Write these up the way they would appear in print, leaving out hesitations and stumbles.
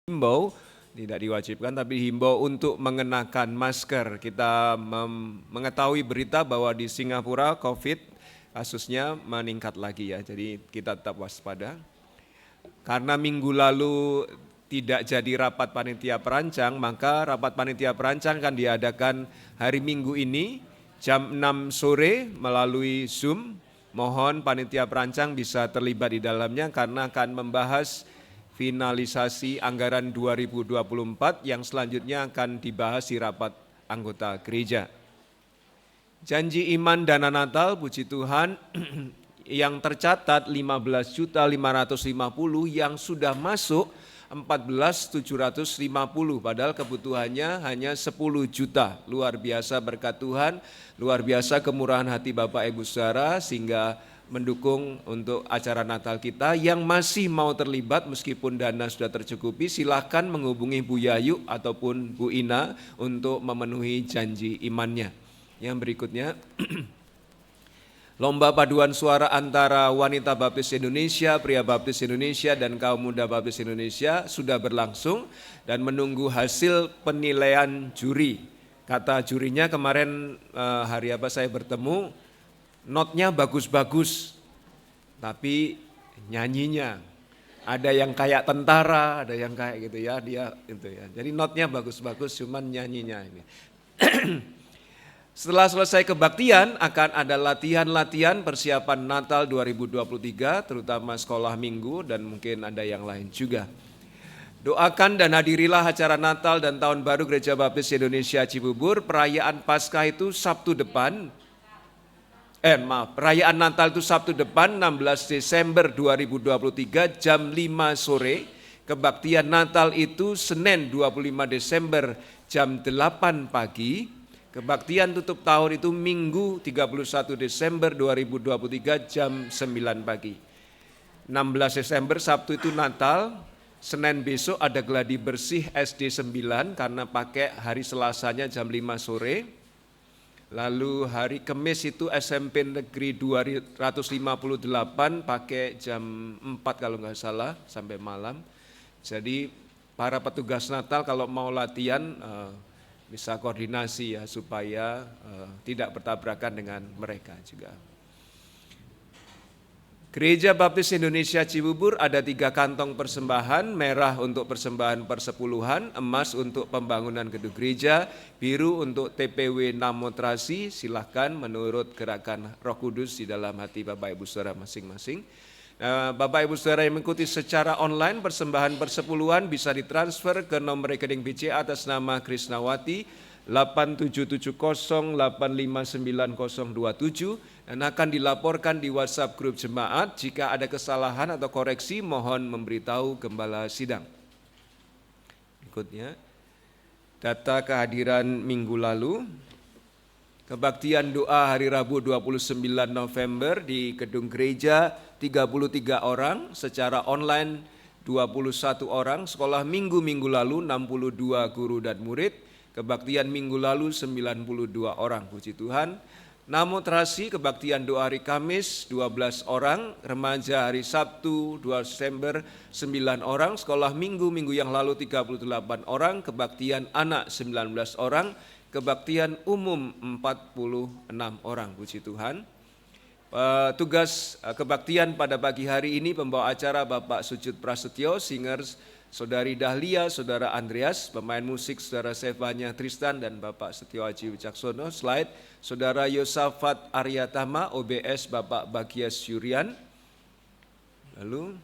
Himbau, tidak diwajibkan, tapi himbau untuk mengenakan masker. Kita mengetahui berita bahwa di Singapura COVID kasusnya meningkat lagi ya, jadi kita tetap waspada. Karena minggu lalu tidak jadi rapat panitia perancang, maka rapat panitia perancang akan diadakan hari Minggu ini jam 6 sore melalui Zoom. Mohon panitia perancang bisa terlibat di dalamnya karena akan membahas finalisasi anggaran 2024 yang selanjutnya akan dibahas di rapat anggota gereja. Janji iman dana Natal, puji Tuhan, yang tercatat 15.550 yang sudah masuk 14.750, padahal kebutuhannya hanya 10 juta. Luar biasa berkat Tuhan, luar biasa kemurahan hati Bapak Ibu Saudara sehingga mendukung untuk acara Natal kita. Yang masih mau terlibat meskipun dana sudah tercukupi, silakan menghubungi Bu Yayu ataupun Bu Ina untuk memenuhi janji imannya. Yang berikutnya, lomba paduan suara antara wanita baptis Indonesia, pria baptis Indonesia, dan kaum muda baptis Indonesia sudah berlangsung dan menunggu hasil penilaian juri. Kata jurinya kemarin hari apa saya bertemu, notnya bagus-bagus, tapi nyanyinya ada yang kayak tentara, ada yang kayak gitu ya, dia itu ya. Jadi notnya bagus-bagus, cuman nyanyinya ini. Setelah selesai kebaktian akan ada latihan-latihan persiapan Natal 2023, terutama sekolah minggu dan mungkin ada yang lain juga. Doakan dan hadirilah acara Natal dan Tahun Baru Gereja Baptis Indonesia Cibubur. Perayaan Paskah itu Sabtu depan. Perayaan Natal itu Sabtu depan 16 Desember 2023 jam 5 sore. Kebaktian Natal itu Senin 25 Desember jam 8 pagi. Kebaktian tutup tahun itu Minggu 31 Desember 2023 jam 9 pagi. 16 Desember Sabtu itu Natal, Senin besok ada gladi bersih SD 9 karena pakai hari Selasanya jam 5 sore. Lalu hari Kamis itu SMP Negeri 258 pakai jam 4 kalau nggak salah sampai malam. Jadi para petugas Natal kalau mau latihan bisa koordinasi ya supaya tidak bertabrakan dengan mereka juga. Gereja Baptis Indonesia Cibubur ada 3 kantong persembahan, merah untuk persembahan persepuluhan, emas untuk pembangunan gedung gereja, biru untuk TPW Namotrasi. Silahkan menurut gerakan Roh Kudus di dalam hati Bapak Ibu Saudara masing-masing. Bapak Ibu Saudara yang mengikuti secara online persembahan persepuluhan bisa ditransfer ke nomor rekening BCA atas nama Krisnawati 8770859027 dan akan dilaporkan di WhatsApp grup jemaat. Jika ada kesalahan atau koreksi mohon memberitahu gembala sidang. Berikutnya, data kehadiran minggu lalu. Kebaktian doa hari Rabu 29 November di gedung gereja 33 orang, secara online 21 orang, sekolah minggu lalu 62 guru dan murid, kebaktian minggu lalu 92 orang, puji Tuhan. Namotrasi kebaktian doa hari Kamis 12 orang, remaja hari Sabtu 2 Desember 9 orang, sekolah minggu yang lalu 38 orang, kebaktian anak 19 orang, kebaktian umum 46 orang, puji Tuhan. Tugas kebaktian pada pagi hari ini pembawa acara Bapak Sujud Prasetyo, singers Saudari Dahlia, Saudara Andreas, pemain musik Saudara Sevanya Tristan dan Bapak Setio Aji Wicaksono, slide Saudara Yosafat Aryatama, OBS Bapak Bagias Yurian. Lalu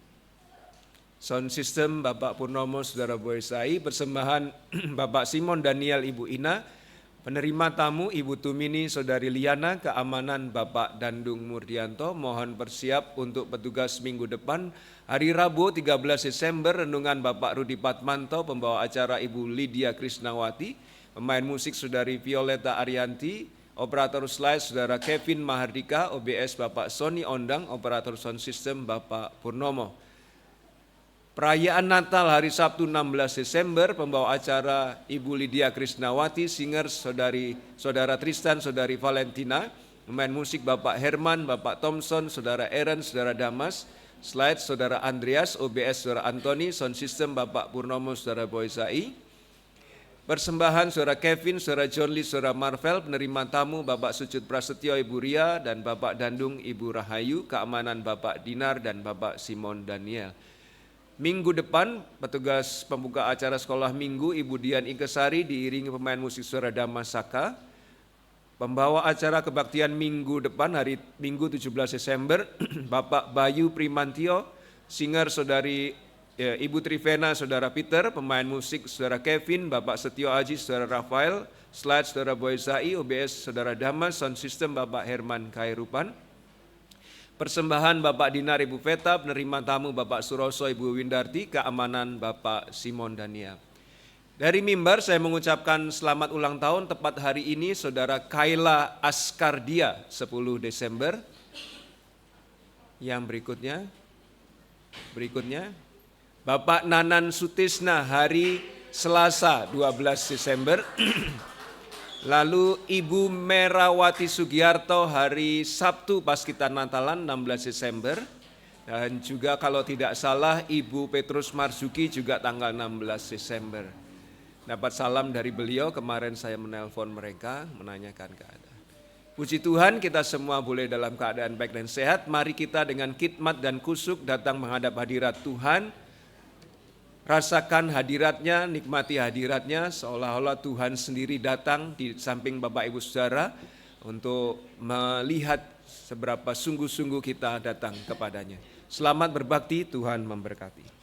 sound system Bapak Purnomo, Saudara Boesai, persembahan Bapak Simon Daniel, Ibu Ina, penerima tamu Ibu Tumini, Saudari Liana, keamanan Bapak Dandung Murdianto. Mohon bersiap untuk petugas minggu depan. Hari Rabu 13 Desember renungan Bapak Rudi Patmanto, pembawa acara Ibu Lydia Krisnawati, pemain musik Saudari Violeta Arianti, operator slide Saudara Kevin Mahardika, OBS Bapak Sony Ondang, operator sound system Bapak Purnomo. Perayaan Natal hari Sabtu 16 Desember, pembawa acara Ibu Lydia Krisnawati, singers Saudara Tristan, Saudari Valentina, pemain musik Bapak Herman, Bapak Thompson, Saudara Aaron, Saudara Damas, Slide Saudara Andreas, OBS Saudara Antoni, Sound System Bapak Purnomo, Saudara Boysai. Persembahan Saudara Kevin, Saudara John Lee, Saudara Marvel. Penerima tamu Bapak Sucud Prasetyo, Ibu Ria, dan Bapak Dandung, Ibu Rahayu. Keamanan Bapak Dinar dan Bapak Simon Daniel. Minggu depan, petugas pembuka acara sekolah minggu Ibu Dian Ingkesari diiringi pemain musik Saudara Damasaka. Pembawa acara kebaktian minggu depan hari Minggu 17 Desember, Bapak Bayu Primantio, singer Saudari Ibu Trivena, Saudara Peter, pemain musik Saudara Kevin, Bapak Setio Aji, Saudara Rafael, slide Saudara Boysai, OBS Saudara Damas, sound system Bapak Herman Kairupan. Persembahan Bapak Dinar, Ibu Veta, penerima tamu Bapak Suroso, Ibu Windarti, keamanan Bapak Simon Daniel. Dari mimbar saya mengucapkan selamat ulang tahun tepat hari ini Saudara Kaila Askardia 10 Desember. Yang berikutnya Bapak Nanan Sutisna hari Selasa 12 Desember. Lalu Ibu Merawati Sugiarto hari Sabtu Paskita Natalan 16 Desember. Dan juga kalau tidak salah Ibu Petrus Marzuki juga tanggal 16 Desember. Dapat salam dari beliau, kemarin saya menelpon mereka menanyakan keadaan. Puji Tuhan kita semua boleh dalam keadaan baik dan sehat. Mari kita dengan khidmat dan kusuk datang menghadap hadirat Tuhan. Rasakan hadiratnya, nikmati hadiratnya, seolah-olah Tuhan sendiri datang di samping Bapak Ibu Saudara untuk melihat seberapa sungguh-sungguh kita datang kepadanya. Selamat berbakti, Tuhan memberkati.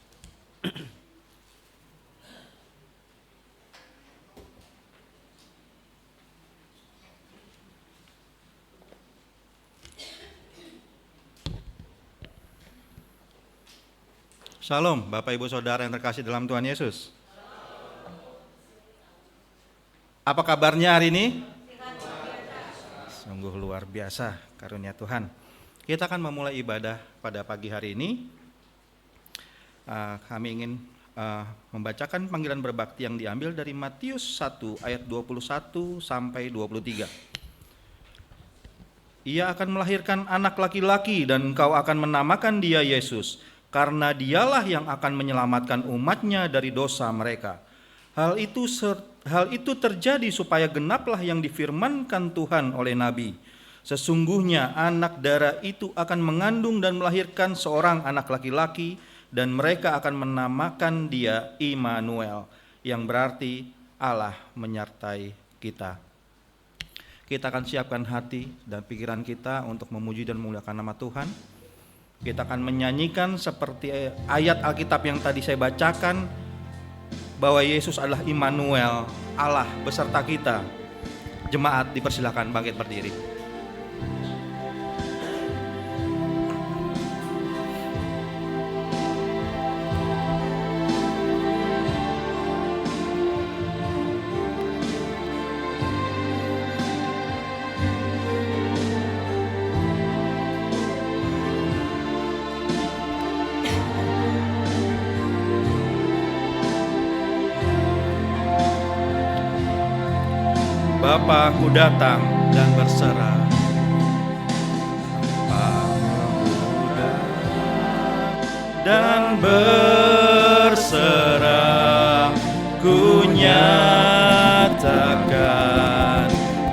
Shalom, Bapak Ibu Saudara yang terkasih dalam Tuhan Yesus. Apa kabarnya hari ini? Sungguh luar biasa karunia Tuhan. Kita akan memulai ibadah pada pagi hari ini. Kami ingin membacakan panggilan berbakti yang diambil dari Matius 1 ayat 21 sampai 23. Ia akan melahirkan anak laki-laki dan engkau akan menamakan dia Yesus, karena dialah yang akan menyelamatkan umatnya dari dosa mereka. Hal itu terjadi supaya genaplah yang difirmankan Tuhan oleh Nabi. Sesungguhnya anak darah itu akan mengandung dan melahirkan seorang anak laki-laki, dan mereka akan menamakan dia Immanuel, yang berarti Allah menyertai kita. Kita akan siapkan hati dan pikiran kita untuk memuji dan memuliakan nama Tuhan. Kita akan menyanyikan seperti ayat Alkitab yang tadi saya bacakan, bahwa Yesus adalah Immanuel, Allah beserta kita. Jemaat dipersilakan bangkit berdiri. Bapa-Ku datang dan berserah. Bapa-Ku datang dan berserah. Ku nyatakan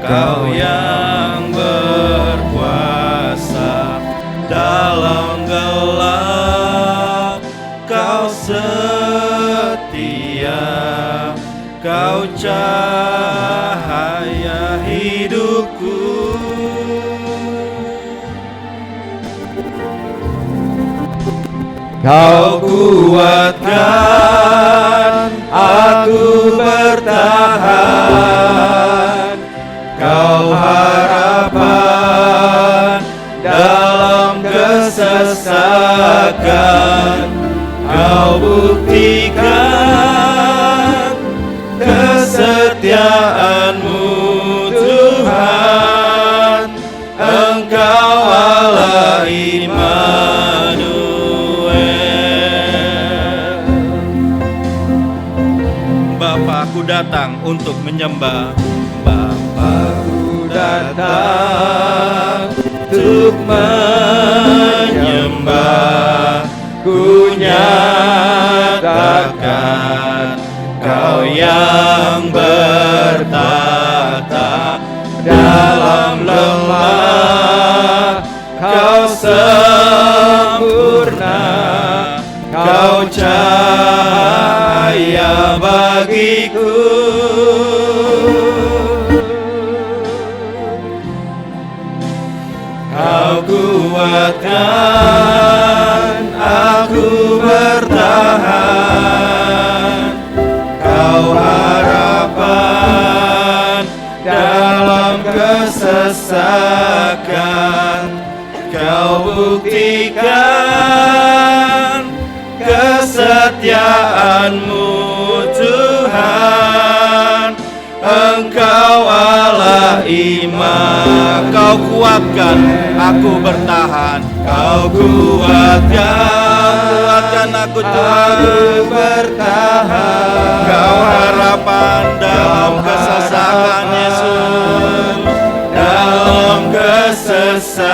Kau yang berkuasa dalam gelap. Kau setia, Kau cahaya hidupku. Kau kuatkan aku bertahan. Kau harapan dalam kesesakan. Kau buktikan kesetiaan-Mu Tuhan, Engkau Allah Immanuel. Bapa-Ku datang untuk menyembah. Bapa-Ku datang untuk menyembah. Kau yang bertata dalam lemah, Kau sempurna, Kau cahaya bagiku. Kau kuatkan aku bertahan, Kau harapan dalam kesesakan. Kau buktikan kesetiaan-Mu Tuhan, Engkau Allah iman. Kau kuatkan aku bertahan, Kau kuatkan aku Tuhan bertahan. Kau harapan dalam kesesakan Yesus, dalam kesesakan.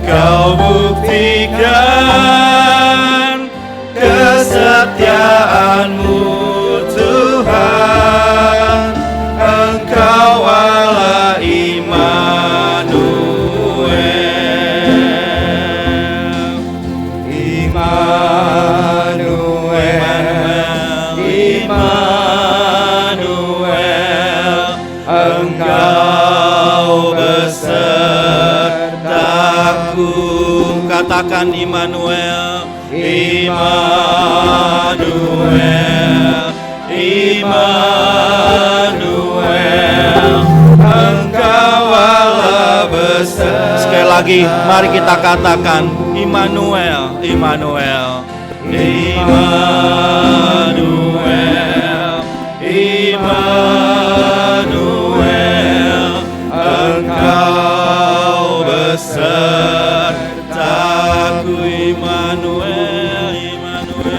Kau buktikan kesetiaan-Mu Tuhan, Engkau Allah Immanuel. Immanuel, Immanuel, Engkau besertaku. Katakan Immanuel, Immanuel, Immanuel, Engkau Allah beserta. Sekali lagi, mari kita katakan Immanuel, Immanuel, Immanuel, Immanuel, Engkau besertaku. Immanuel, Immanuel,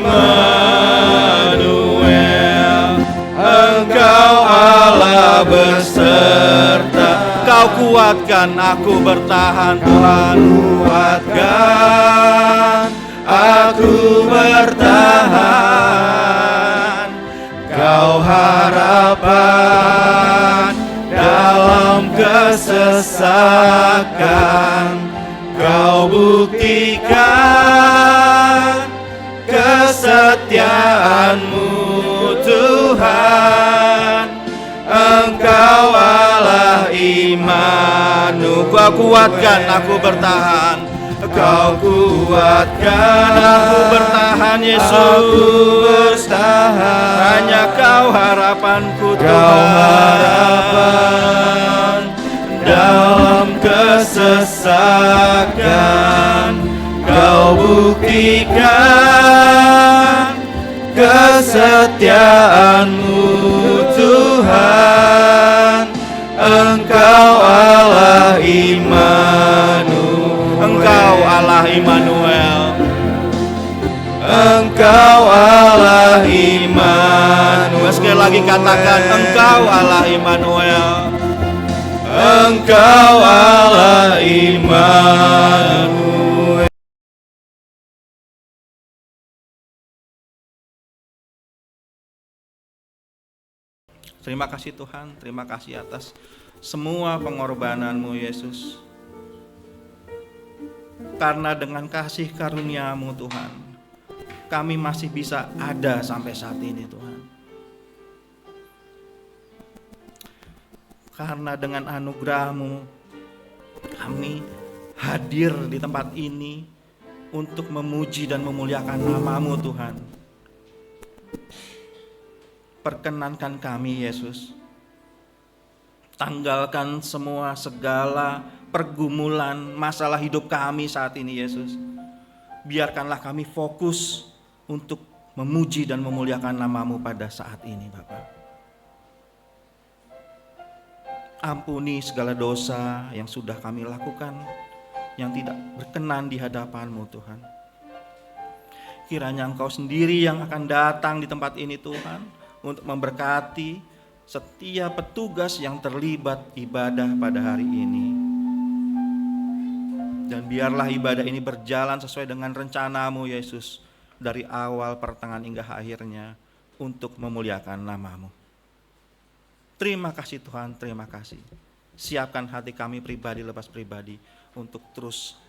Immanuel, Engkau Allah beserta. Kau kuatkan aku bertahan Tuhan, kuatkan aku bertahan. Kau harapan dalam kesesakan. Kau buktikan kesetiaan-Mu Tuhan, Engkau Allah Immanuel. Kau kuatkan aku bertahan, Kau kuatkan aku bertahan Yesus. Hanya Kau harapanku Tuhan, harapan dalam kesesakan. Kau buktikan kesetiaan-Mu Tuhan, Engkau Allah Immanuel. Engkau Allah Immanuel, Engkau Allah Immanuel. Sekali lagi katakan, Engkau Allah Immanuel, Engkau Allah Immanuel. Terima kasih Tuhan, terima kasih atas semua pengorbanan-Mu Yesus. Karena dengan kasih karunia-Mu Tuhan, kami masih bisa ada sampai saat ini Tuhan. Karena dengan anugerah-Mu, kami hadir di tempat ini untuk memuji dan memuliakan nama-Mu Tuhan. Perkenankan kami Yesus, tanggalkan semua segala pergumulan masalah hidup kami saat ini Yesus. Biarkanlah kami fokus untuk memuji dan memuliakan nama-Mu pada saat ini Bapa. Ampuni segala dosa yang sudah kami lakukan, yang tidak berkenan di hadapan-Mu Tuhan. Kiranya Engkau sendiri yang akan datang di tempat ini Tuhan, untuk memberkati setiap petugas yang terlibat ibadah pada hari ini. Dan biarlah ibadah ini berjalan sesuai dengan rencana-Mu Yesus, dari awal, pertengahan hingga akhirnya, untuk memuliakan nama-Mu. Terima kasih Tuhan, terima kasih. Siapkan hati kami pribadi lepas pribadi untuk terus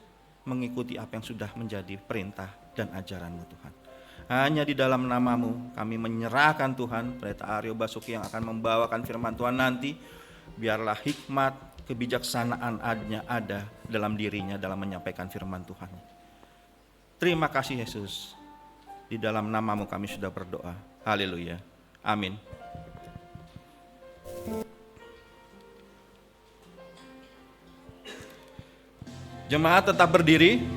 mengikuti apa yang sudah menjadi perintah dan ajaran-Mu Tuhan. Hanya di dalam nama-Mu kami menyerahkan Tuhan Pendeta Aryo Basuki yang akan membawakan firman Tuhan nanti. Biarlah hikmat, kebijaksanaan ada dalam dirinya dalam menyampaikan firman Tuhan. Terima kasih Yesus. Di dalam nama-Mu kami sudah berdoa. Haleluya. Amin. Jemaat tetap berdiri.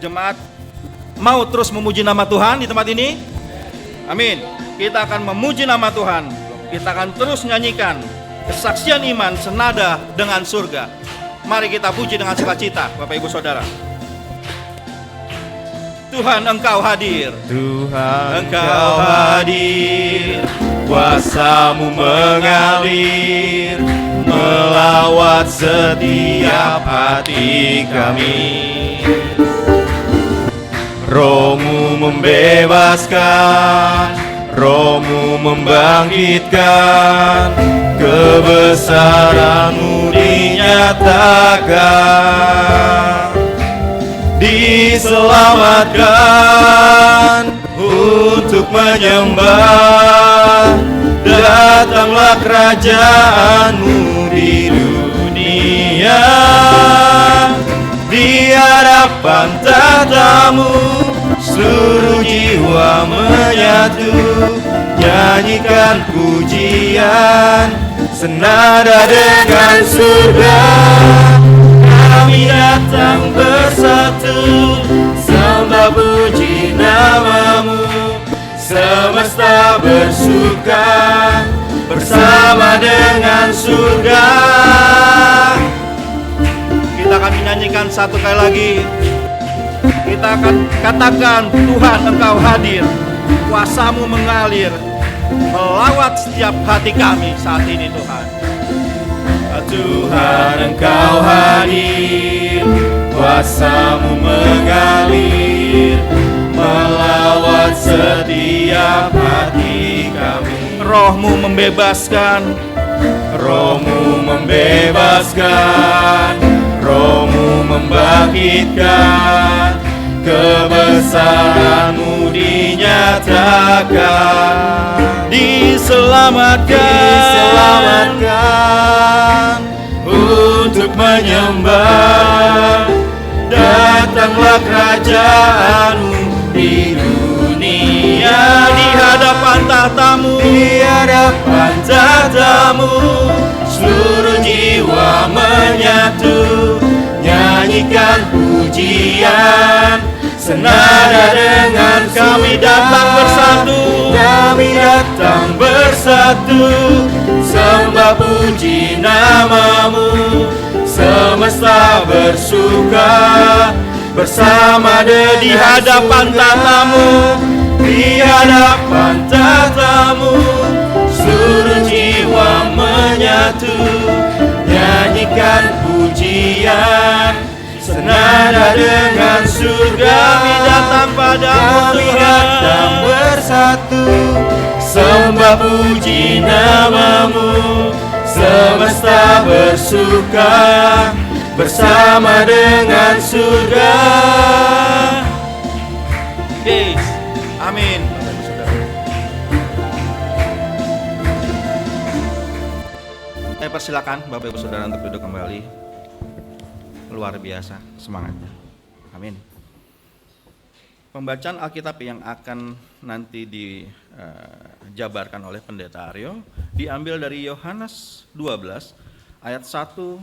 Jemaat mau terus memuji nama Tuhan di tempat ini? Amin. Kita akan memuji nama Tuhan. Kita akan terus nyanyikan kesaksian iman senada dengan surga. Mari kita puji dengan sukacita, Bapak Ibu Saudara. Tuhan, Engkau hadir. Tuhan, Engkau hadir, kuasa-Mu mengalir, melawat setiap hati kami. Roh-Mu membebaskan, Roh-Mu membangkitkan, kebesaran-Mu dinyatakan. Diselamatkan untuk menyembah, datanglah kerajaan-Mu di dunia. Di hadapan tahta-Mu seluruh jiwa menyatu, nyanyikan pujian senada dengan surga. Kami datang bersatu, sembah puji nama-Mu, semesta bersuka bersama dengan surga. Kita akan menyanyikan satu kali lagi. Kita akan katakan, Tuhan Engkau hadir, kuasa-Mu mengalir, melawat setiap hati kami saat ini Tuhan. Tuhan, Engkau hadir, kuasa-Mu mengalir, melawat setiap hati kami. Roh-Mu membebaskan, Roh-Mu membebaskan, Roh-Mu membangkitkan, kebesaran-Mu dinyatakan. Diselamatkan untuk menyembah, datanglah kerajaan-Mu di dunia. di hadapan tahta-Mu, Di hadapan tahta-Mu seluruh jiwa menyatu, nyanyikan pujian senada dengan kami datang bersatu. Kami datang bersatu, sembah puji nama-Mu, semesta bersuka bersama Di hadapan tahta-Mu, di hadapan tahta-Mu seluruh jiwa menyatu, nyanyikan pujian senada dengan surga. Kami datang padamu, Kami Tuhan. datang bersatu, sembah puji nama-Mu, semesta bersuka bersama dengan surga. Yes. Amin. Saya persilakan Bapak Ibu Saudara untuk duduk kembali. Luar biasa semangatnya. Amin. Pembacaan Alkitab yang akan nanti dijabarkan oleh Pendeta Aryo diambil dari Yohanes 12 ayat 1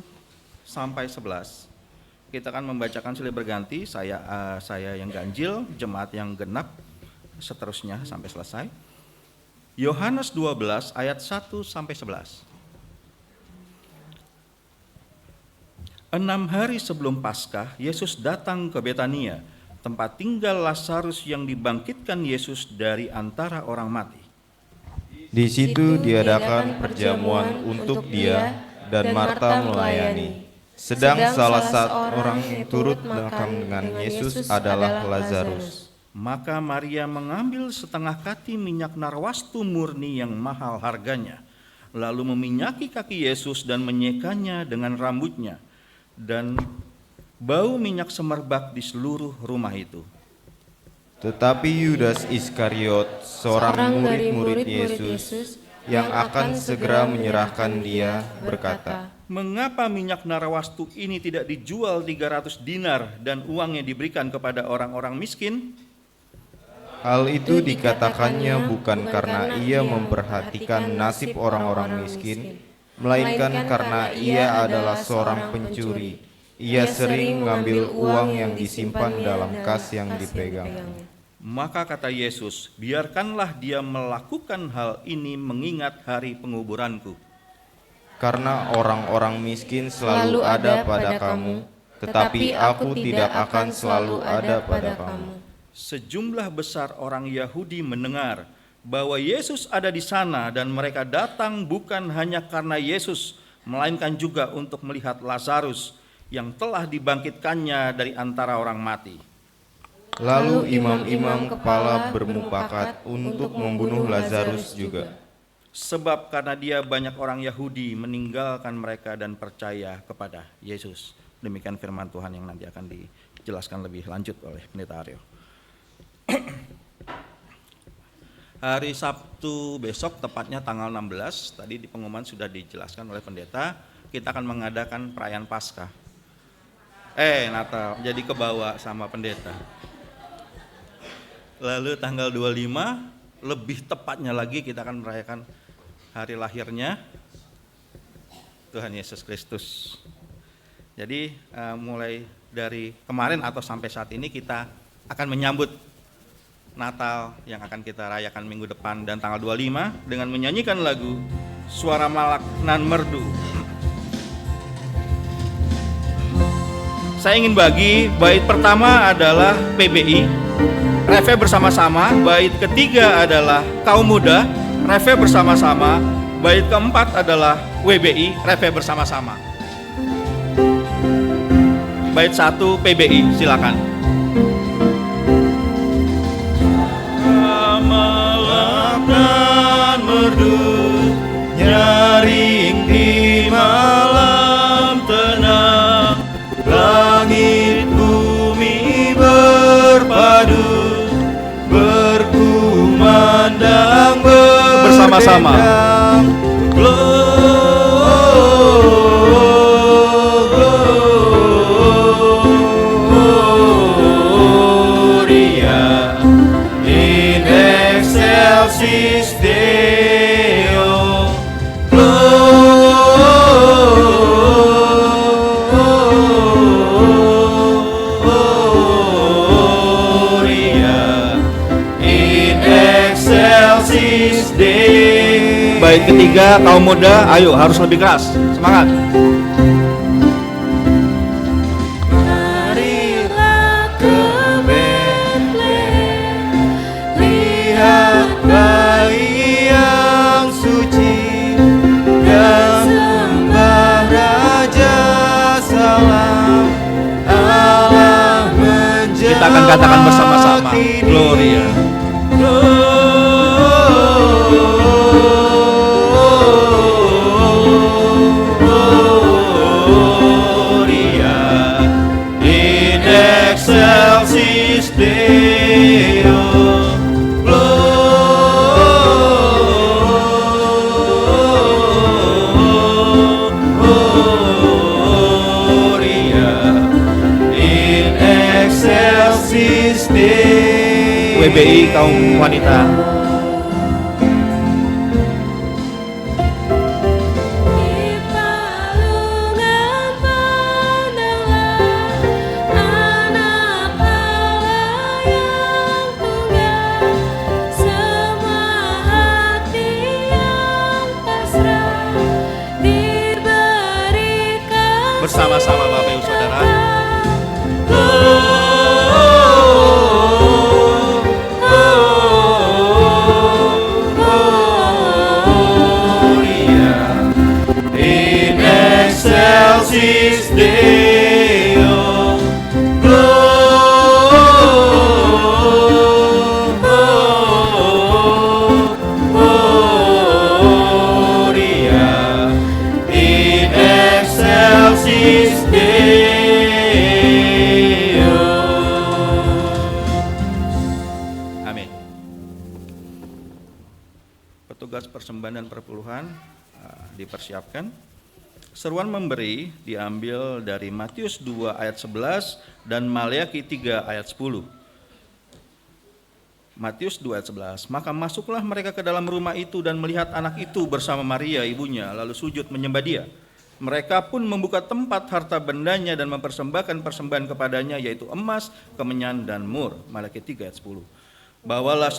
sampai 11. Kita akan membacakan silih berganti, saya yang ganjil, jemaat yang genap, seterusnya sampai selesai. Yohanes 12 ayat 1 sampai 11. 6 hari sebelum Paskah, Yesus datang ke Betania, tempat tinggal Lazarus yang dibangkitkan Yesus dari antara orang mati. Di situ diadakan perjamuan untuk dia dan Marta melayani. Sedang salah seorang yang turut makan dengan Yesus adalah Lazarus. Maka Maria mengambil setengah kati minyak narwastu murni yang mahal harganya, lalu meminyaki kaki Yesus dan menyekanya dengan rambutnya, dan bau minyak semerbak di seluruh rumah itu. Tetapi Yudas Iskariot, seorang murid-murid Yesus, yang akan segera menyerahkan dia, berkata, "Mengapa minyak narwastu ini tidak dijual 300 dinar dan uangnya diberikan kepada orang-orang miskin?" hal itu dikatakannya bukan karena ia memperhatikan nasib orang-orang miskin, melainkan karena ia adalah seorang pencuri. Ia sering mengambil uang yang disimpan dalam kas yang dipegang. Maka kata Yesus, "Biarkanlah dia melakukan hal ini mengingat hari penguburanku. Karena orang-orang miskin selalu ada pada kamu, tetapi aku tidak akan selalu ada pada kamu." Sejumlah besar orang Yahudi mendengar bahwa Yesus ada di sana, dan mereka datang bukan hanya karena Yesus, melainkan juga untuk melihat Lazarus yang telah dibangkitkannya dari antara orang mati. Lalu imam-imam kepala bermufakat untuk membunuh Lazarus juga. Sebab karena dia banyak orang Yahudi meninggalkan mereka dan percaya kepada Yesus. Demikian firman Tuhan yang nanti akan dijelaskan lebih lanjut oleh Pendeta Aryo. Hari Sabtu besok, tepatnya tanggal 16, tadi di pengumuman sudah dijelaskan oleh pendeta, kita akan mengadakan perayaan Paskah. Natal, jadi kebawa sama pendeta. Lalu tanggal 25, lebih tepatnya lagi kita akan merayakan hari lahirnya Tuhan Yesus Kristus. Jadi mulai dari kemarin atau sampai saat ini kita akan menyambut Natal yang akan kita rayakan minggu depan dan tanggal 25 dengan menyanyikan lagu Suara Malak Nan Merdu. Saya ingin bagi, bait pertama adalah PBI, Refe bersama-sama. Bait ketiga adalah kaum muda, Refe bersama-sama. Bait keempat adalah WBI, Refe bersama-sama. Bait 1 PBI, silakan. Malak merdu nyaring di malam tenang, langit bumi berpadu berkumandang bersama-sama. Gloria in excelsis Deo, Gloria in excelsis Deo. Bait ketiga kaum muda, ayo harus lebih keras, semangat. Marilah ke Betlehem, lihat bayi yang suci, dan sembah Raja Salam. Allah menjadi Kita akan katakan bersama-sama, Gloria. Gloria in excelsis Deo, Gloria in excelsis Deo. WBI kaum wanita. Di palungan pandanglah anak Allah yang tunggal, semua hati yang pasrah diberikan Bersama-sama Bapak Ibu Saudara. Gloria in excelsis excelsis Deo, Gloria in excelsis Deo. Amin. Petugas persembahan dan perpuluhan dipersiapkan. Seruan memberi diambil dari Matius 2 ayat 11 dan Maleakhi 3 ayat 10. Matius 2 ayat 11. Maka masuklah mereka ke dalam rumah itu dan melihat anak itu bersama Maria ibunya, lalu sujud menyembah dia. Mereka pun membuka tempat harta bendanya dan mempersembahkan persembahan kepadanya, yaitu emas, kemenyan, dan mur. Maleakhi 3 ayat 10. Bawalah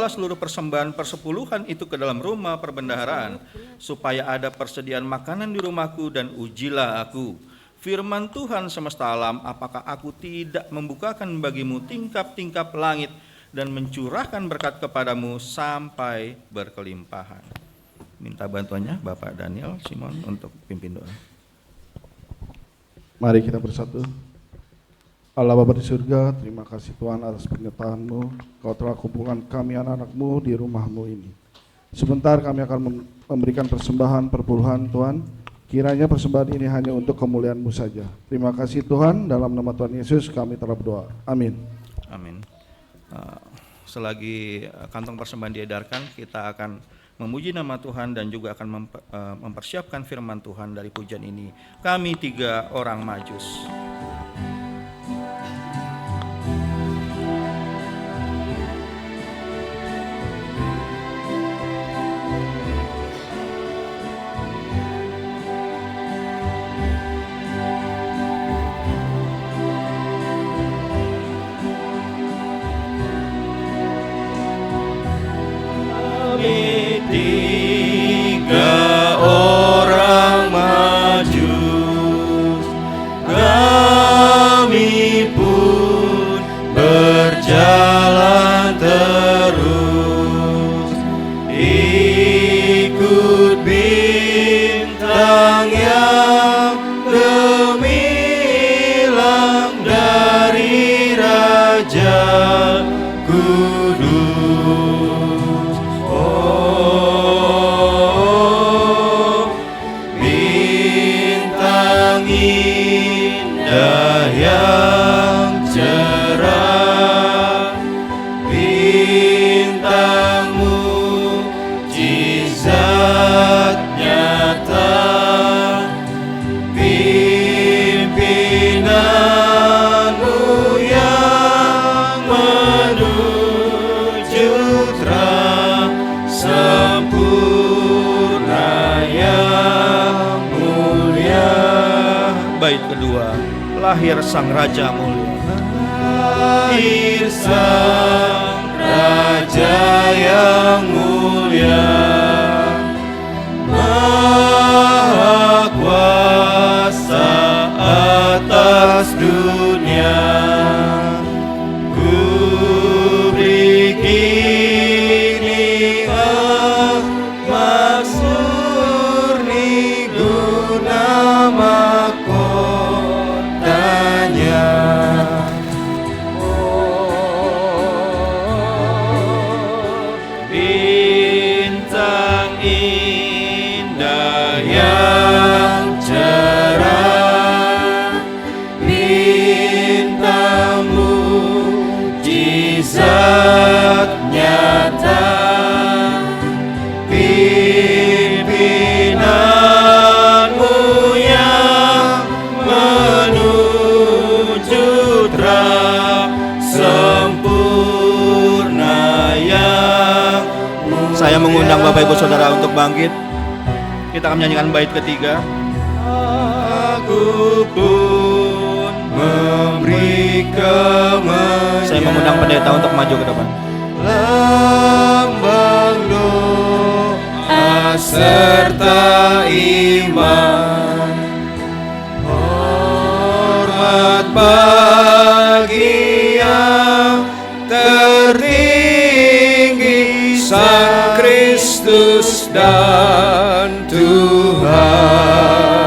seluruh persembahan persepuluhan itu ke dalam rumah perbendaharaan, supaya ada persediaan makanan di rumahku, dan ujilah aku. Firman Tuhan semesta alam, apakah aku tidak membukakan bagimu tingkap-tingkap langit dan mencurahkan berkat kepadamu sampai berkelimpahan. Minta bantuannya Bapak Daniel Simon untuk pimpin doa. Mari kita bersatu. Allah Bapa di surga, terima kasih Tuhan atas penyertaan-Mu. Kau telah kumpulkan kami anak-anak-Mu di rumah-Mu ini. Sebentar kami akan memberikan persembahan perpuluhan Tuhan. Kiranya persembahan ini hanya untuk kemuliaan-Mu saja. Terima kasih Tuhan, dalam nama Tuhan Yesus kami telah berdoa. Amin. Amin. Selagi kantong persembahan diedarkan, kita akan memuji nama Tuhan dan juga akan mempersiapkan firman Tuhan dari pujian ini. Kami 3 orang Majus. Lahir Sang Raja mulia. Lahir Sang Raja yang mulia, Maha Kuasa atas dunia. Ku beri kini emas murni guna bintang indah yang cerah, bintang mujizat nyata, pimpinanmu yang menuju terang sempurna yang mulia. Saya mengundang Bapak Ibu Saudara untuk bangkit. Kita akan menyanyikan bait ketiga. Aku pun memberi kemenyan. Saya mengundang pendeta untuk maju ke depan. Lambang doa serta iman, hormat bagi yang tertinggi, Sang Kristus dan Tuhan.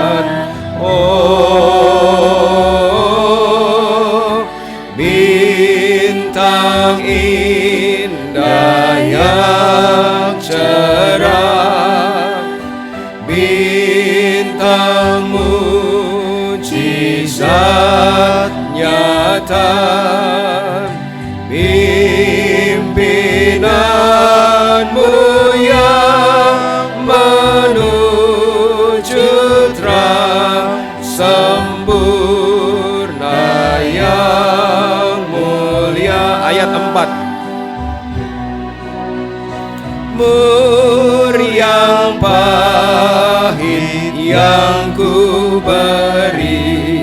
nyata, pimpinanmu yang menuju terang sempurna yang mulia. Ayat 4. Mur yang pahit yang ku beri,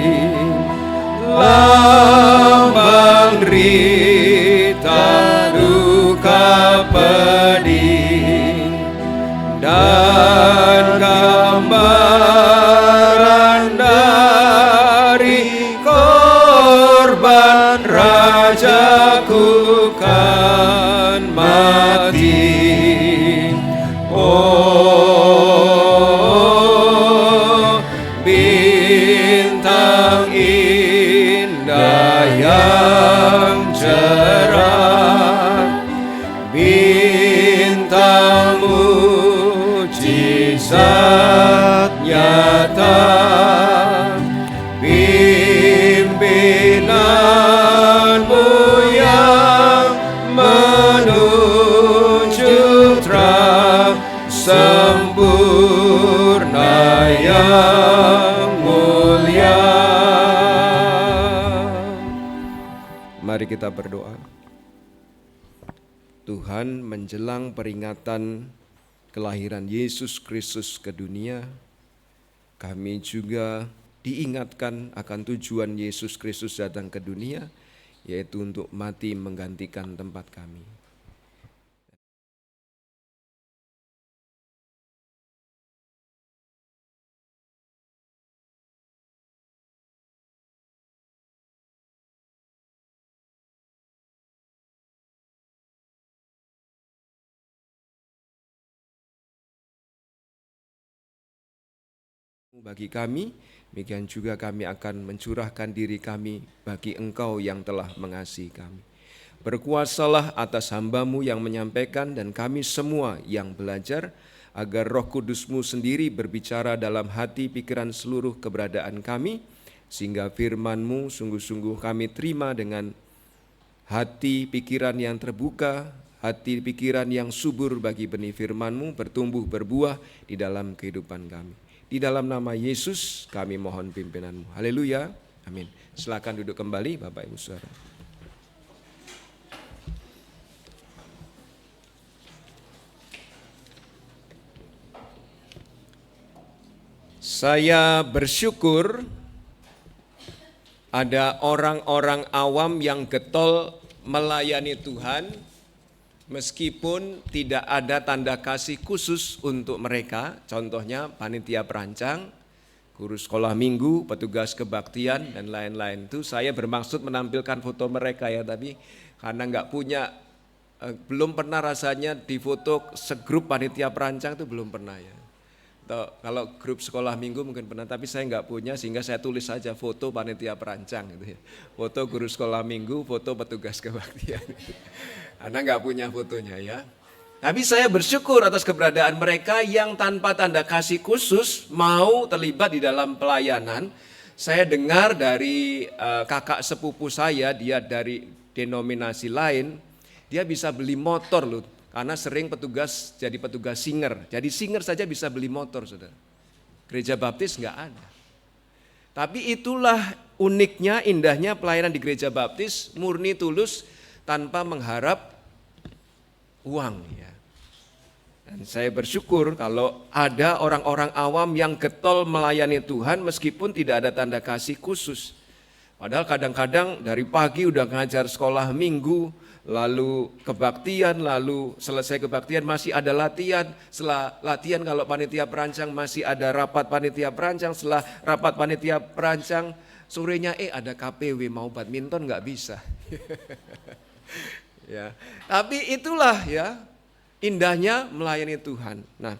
lambang derita duka pedih, dan gambaran dari korban rajaku kan mati. Oh, bintang indah yang cerah, bintang mujizat nyata, pimpinanmu yang menuju terang sempurna yang mulia. Mari kita berdoa. Tuhan, menjelang peringatan kelahiran Yesus Kristus ke dunia, kami juga diingatkan akan tujuan Yesus Kristus datang ke dunia, yaitu untuk mati menggantikan tempat kami. Bagi kami, demikian juga kami akan mencurahkan diri kami bagi Engkau yang telah mengasihi kami. Berkuasalah atas hamba-Mu yang menyampaikan dan kami semua yang belajar, agar Roh Kudus-Mu sendiri berbicara dalam hati pikiran seluruh keberadaan kami, sehingga firman-Mu sungguh-sungguh kami terima dengan hati pikiran yang terbuka, hati pikiran yang subur bagi benih firman-Mu bertumbuh berbuah di dalam kehidupan kami. Di dalam nama Yesus kami mohon pimpinan-Mu. Haleluya. Amin. Silakan duduk kembali Bapak Ibu Saudara. Saya bersyukur ada orang-orang awam yang getol melayani Tuhan, meskipun tidak ada tanda kasih khusus untuk mereka, contohnya panitia perancang, guru sekolah minggu, petugas kebaktian, dan lain-lain. Itu saya bermaksud menampilkan foto mereka ya, tapi karena nggak punya, belum pernah rasanya difoto segrup panitia perancang itu belum pernah ya. Atau kalau grup sekolah minggu mungkin pernah, tapi saya nggak punya sehingga saya tulis saja foto panitia perancang gitu ya. Foto guru sekolah minggu, foto petugas kebaktian. Karena nggak punya fotonya ya. Tapi saya bersyukur atas keberadaan mereka yang tanpa tanda kasih khusus mau terlibat di dalam pelayanan. Saya dengar dari kakak sepupu saya, dia dari denominasi lain, dia bisa beli motor loh. Karena sering jadi petugas singer. Jadi singer saja bisa beli motor, saudara. Gereja Baptis nggak ada. Tapi itulah uniknya, indahnya pelayanan di Gereja Baptis, murni tulus tanpa mengharap uang ya. Dan saya bersyukur kalau ada orang-orang awam yang getol melayani Tuhan meskipun tidak ada tanda kasih khusus. Padahal kadang-kadang dari pagi udah ngajar sekolah minggu, lalu kebaktian, lalu selesai kebaktian masih ada latihan. Setelah latihan kalau panitia perancang masih ada rapat panitia perancang. Setelah rapat panitia perancang sorenya ada KPW, mau badminton nggak bisa. Ya, tapi itulah ya indahnya melayani Tuhan. Nah,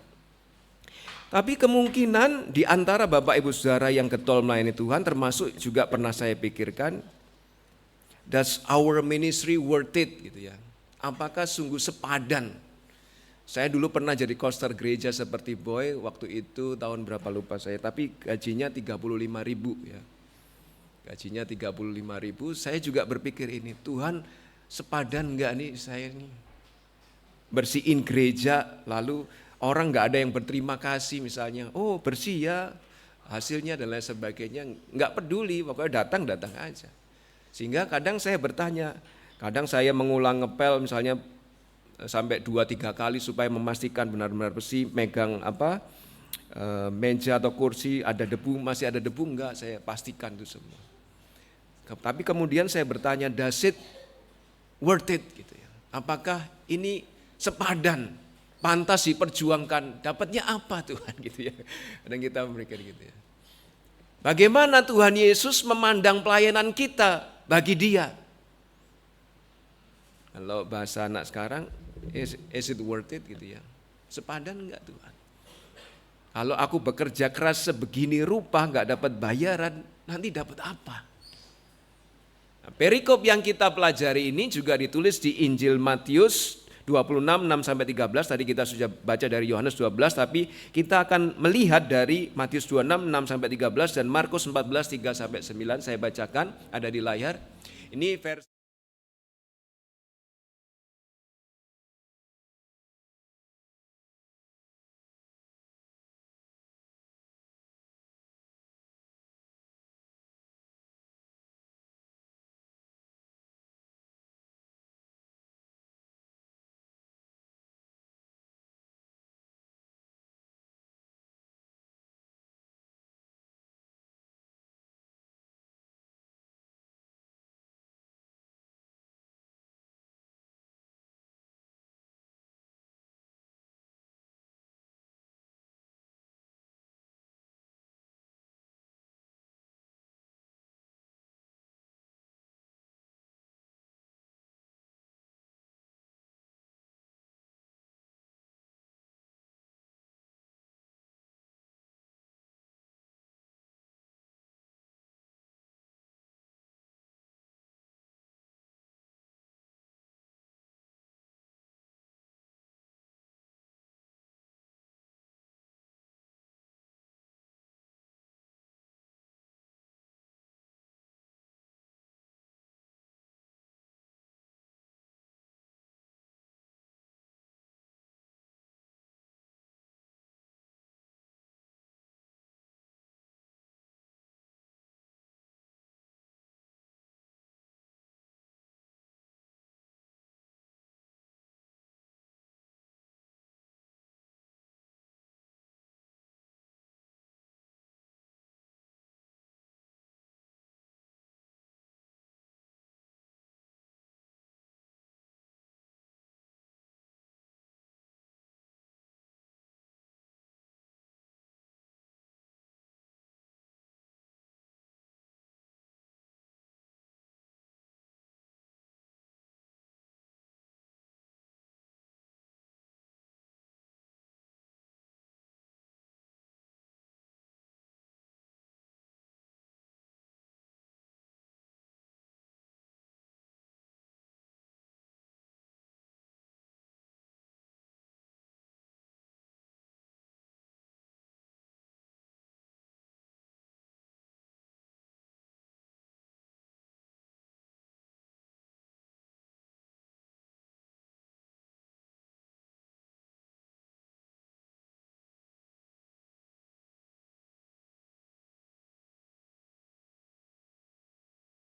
tapi kemungkinan di antara Bapak Ibu Saudara yang getol melayani Tuhan termasuk juga pernah saya pikirkan, does our ministry worth it gitu ya? Apakah sungguh sepadan? Saya dulu pernah jadi koster gereja seperti Boy, waktu itu tahun berapa lupa saya, tapi gajinya 35.000 ya. gajinya 35.000, saya juga berpikir ini, Tuhan sepadan enggak nih saya ini bersihin gereja, lalu orang enggak ada yang berterima kasih misalnya, oh bersih ya hasilnya dan lain sebagainya, enggak peduli, pokoknya datang aja. Sehingga kadang saya bertanya, kadang saya mengulang ngepel misalnya sampai 2-3 kali supaya memastikan benar-benar bersih, megang meja atau kursi ada debu, masih ada debu enggak, saya pastikan itu semua. Tapi kemudian saya bertanya, does it worth it gitu ya? Apakah ini sepadan, pantas diperjuangkan, dapatnya apa Tuhan gitu ya? Dan kita berpikir gitu ya. Bagaimana Tuhan Yesus memandang pelayanan kita bagi Dia? Kalau bahasa anak sekarang, is it worth it gitu ya? Sepadan enggak Tuhan? Kalau aku bekerja keras sebegini rupa enggak dapat bayaran, nanti dapat apa? Nah, perikop yang kita pelajari ini juga ditulis di Injil Matius 26, 6-13, tadi kita sudah baca dari Yohanes 12, tapi kita akan melihat dari Matius 26, 6-13 dan Markus 14, 3-9, saya bacakan, ada di layar. Ini versi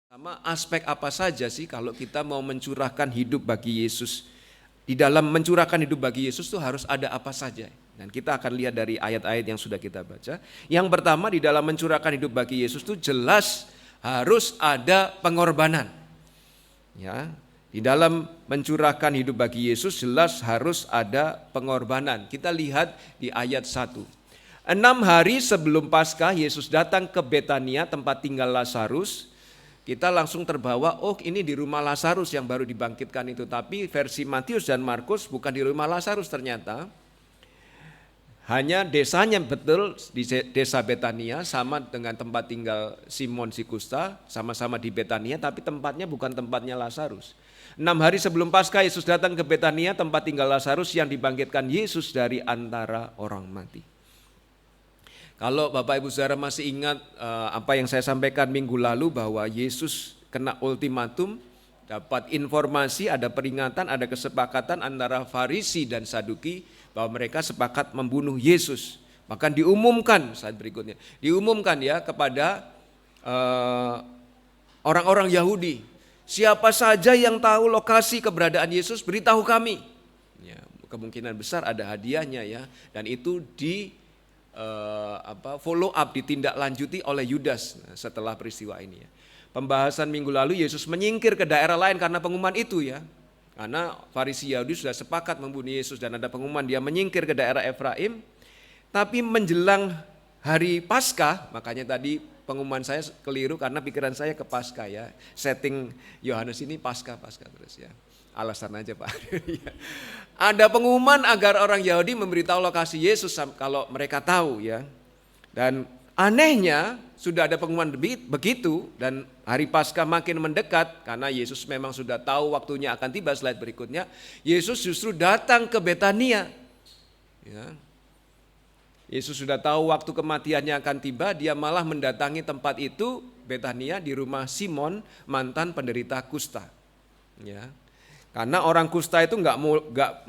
sama aspek apa saja sih kalau kita mau mencurahkan hidup bagi Yesus? Di dalam mencurahkan hidup bagi Yesus itu harus ada apa saja? Dan kita akan lihat dari ayat-ayat yang sudah kita baca. Yang pertama, di dalam mencurahkan hidup bagi Yesus itu jelas harus ada pengorbanan. Ya, di dalam mencurahkan hidup bagi Yesus jelas harus ada pengorbanan. Kita lihat di ayat 1. 6 hari sebelum Paskah Yesus datang ke Betania tempat tinggal Lazarus. Kita langsung terbawa, oh ini di rumah Lazarus yang baru dibangkitkan itu. Tapi versi Matius dan Markus bukan di rumah Lazarus ternyata. Hanya desanya betul di desa Betania sama dengan tempat tinggal Simon si Kusta, sama-sama di Betania tapi tempatnya bukan tempatnya Lazarus. 6 hari sebelum Paskah Yesus datang ke Betania tempat tinggal Lazarus yang dibangkitkan Yesus dari antara orang mati. Kalau Bapak Ibu Saudara masih ingat apa yang saya sampaikan minggu lalu bahwa Yesus kena ultimatum, dapat informasi, ada peringatan, ada kesepakatan antara Farisi dan Saduki bahwa mereka sepakat membunuh Yesus. Bahkan diumumkan saat berikutnya, diumumkan ya kepada orang-orang Yahudi, siapa saja yang tahu lokasi keberadaan Yesus beritahu kami. Ya, kemungkinan besar ada hadiahnya ya, dan itu follow up, ditindaklanjuti oleh Yudas setelah peristiwa ini ya. Pembahasan minggu lalu Yesus menyingkir ke daerah lain karena pengumuman itu ya. Karena Farisi Yahudi sudah sepakat membunuh Yesus dan ada pengumuman dia menyingkir ke daerah Efraim. Tapi menjelang hari Paskah, makanya tadi pengumuman saya keliru karena pikiran saya ke Paskah ya. Setting Yohanes ini Paskah terus ya. Alasan aja Pak. Ada pengumuman agar orang Yahudi memberitahu lokasi Yesus kalau mereka tahu ya. Dan anehnya sudah ada pengumuman begitu dan hari Paskah makin mendekat karena Yesus memang sudah tahu waktunya akan tiba. Slide berikutnya, Yesus justru datang ke Betania. Ya. Yesus sudah tahu waktu kematiannya akan tiba, dia malah mendatangi tempat itu, Betania, di rumah Simon, mantan penderita kusta. Ya. Karena orang kusta itu nggak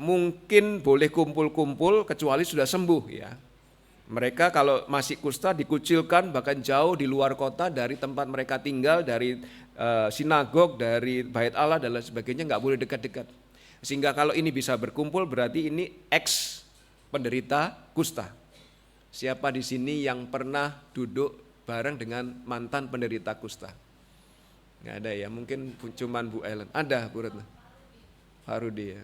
mungkin boleh kumpul-kumpul kecuali sudah sembuh ya. Mereka kalau masih kusta dikucilkan bahkan jauh di luar kota dari tempat mereka tinggal, dari sinagog, dari bait Allah dan lain sebagainya, nggak boleh dekat-dekat. Sehingga kalau ini bisa berkumpul berarti ini ex penderita kusta. Siapa di sini yang pernah duduk bareng dengan mantan penderita kusta? Nggak ada ya, mungkin cuman Bu Ellen. Ada Bu Retno? Farudi ya,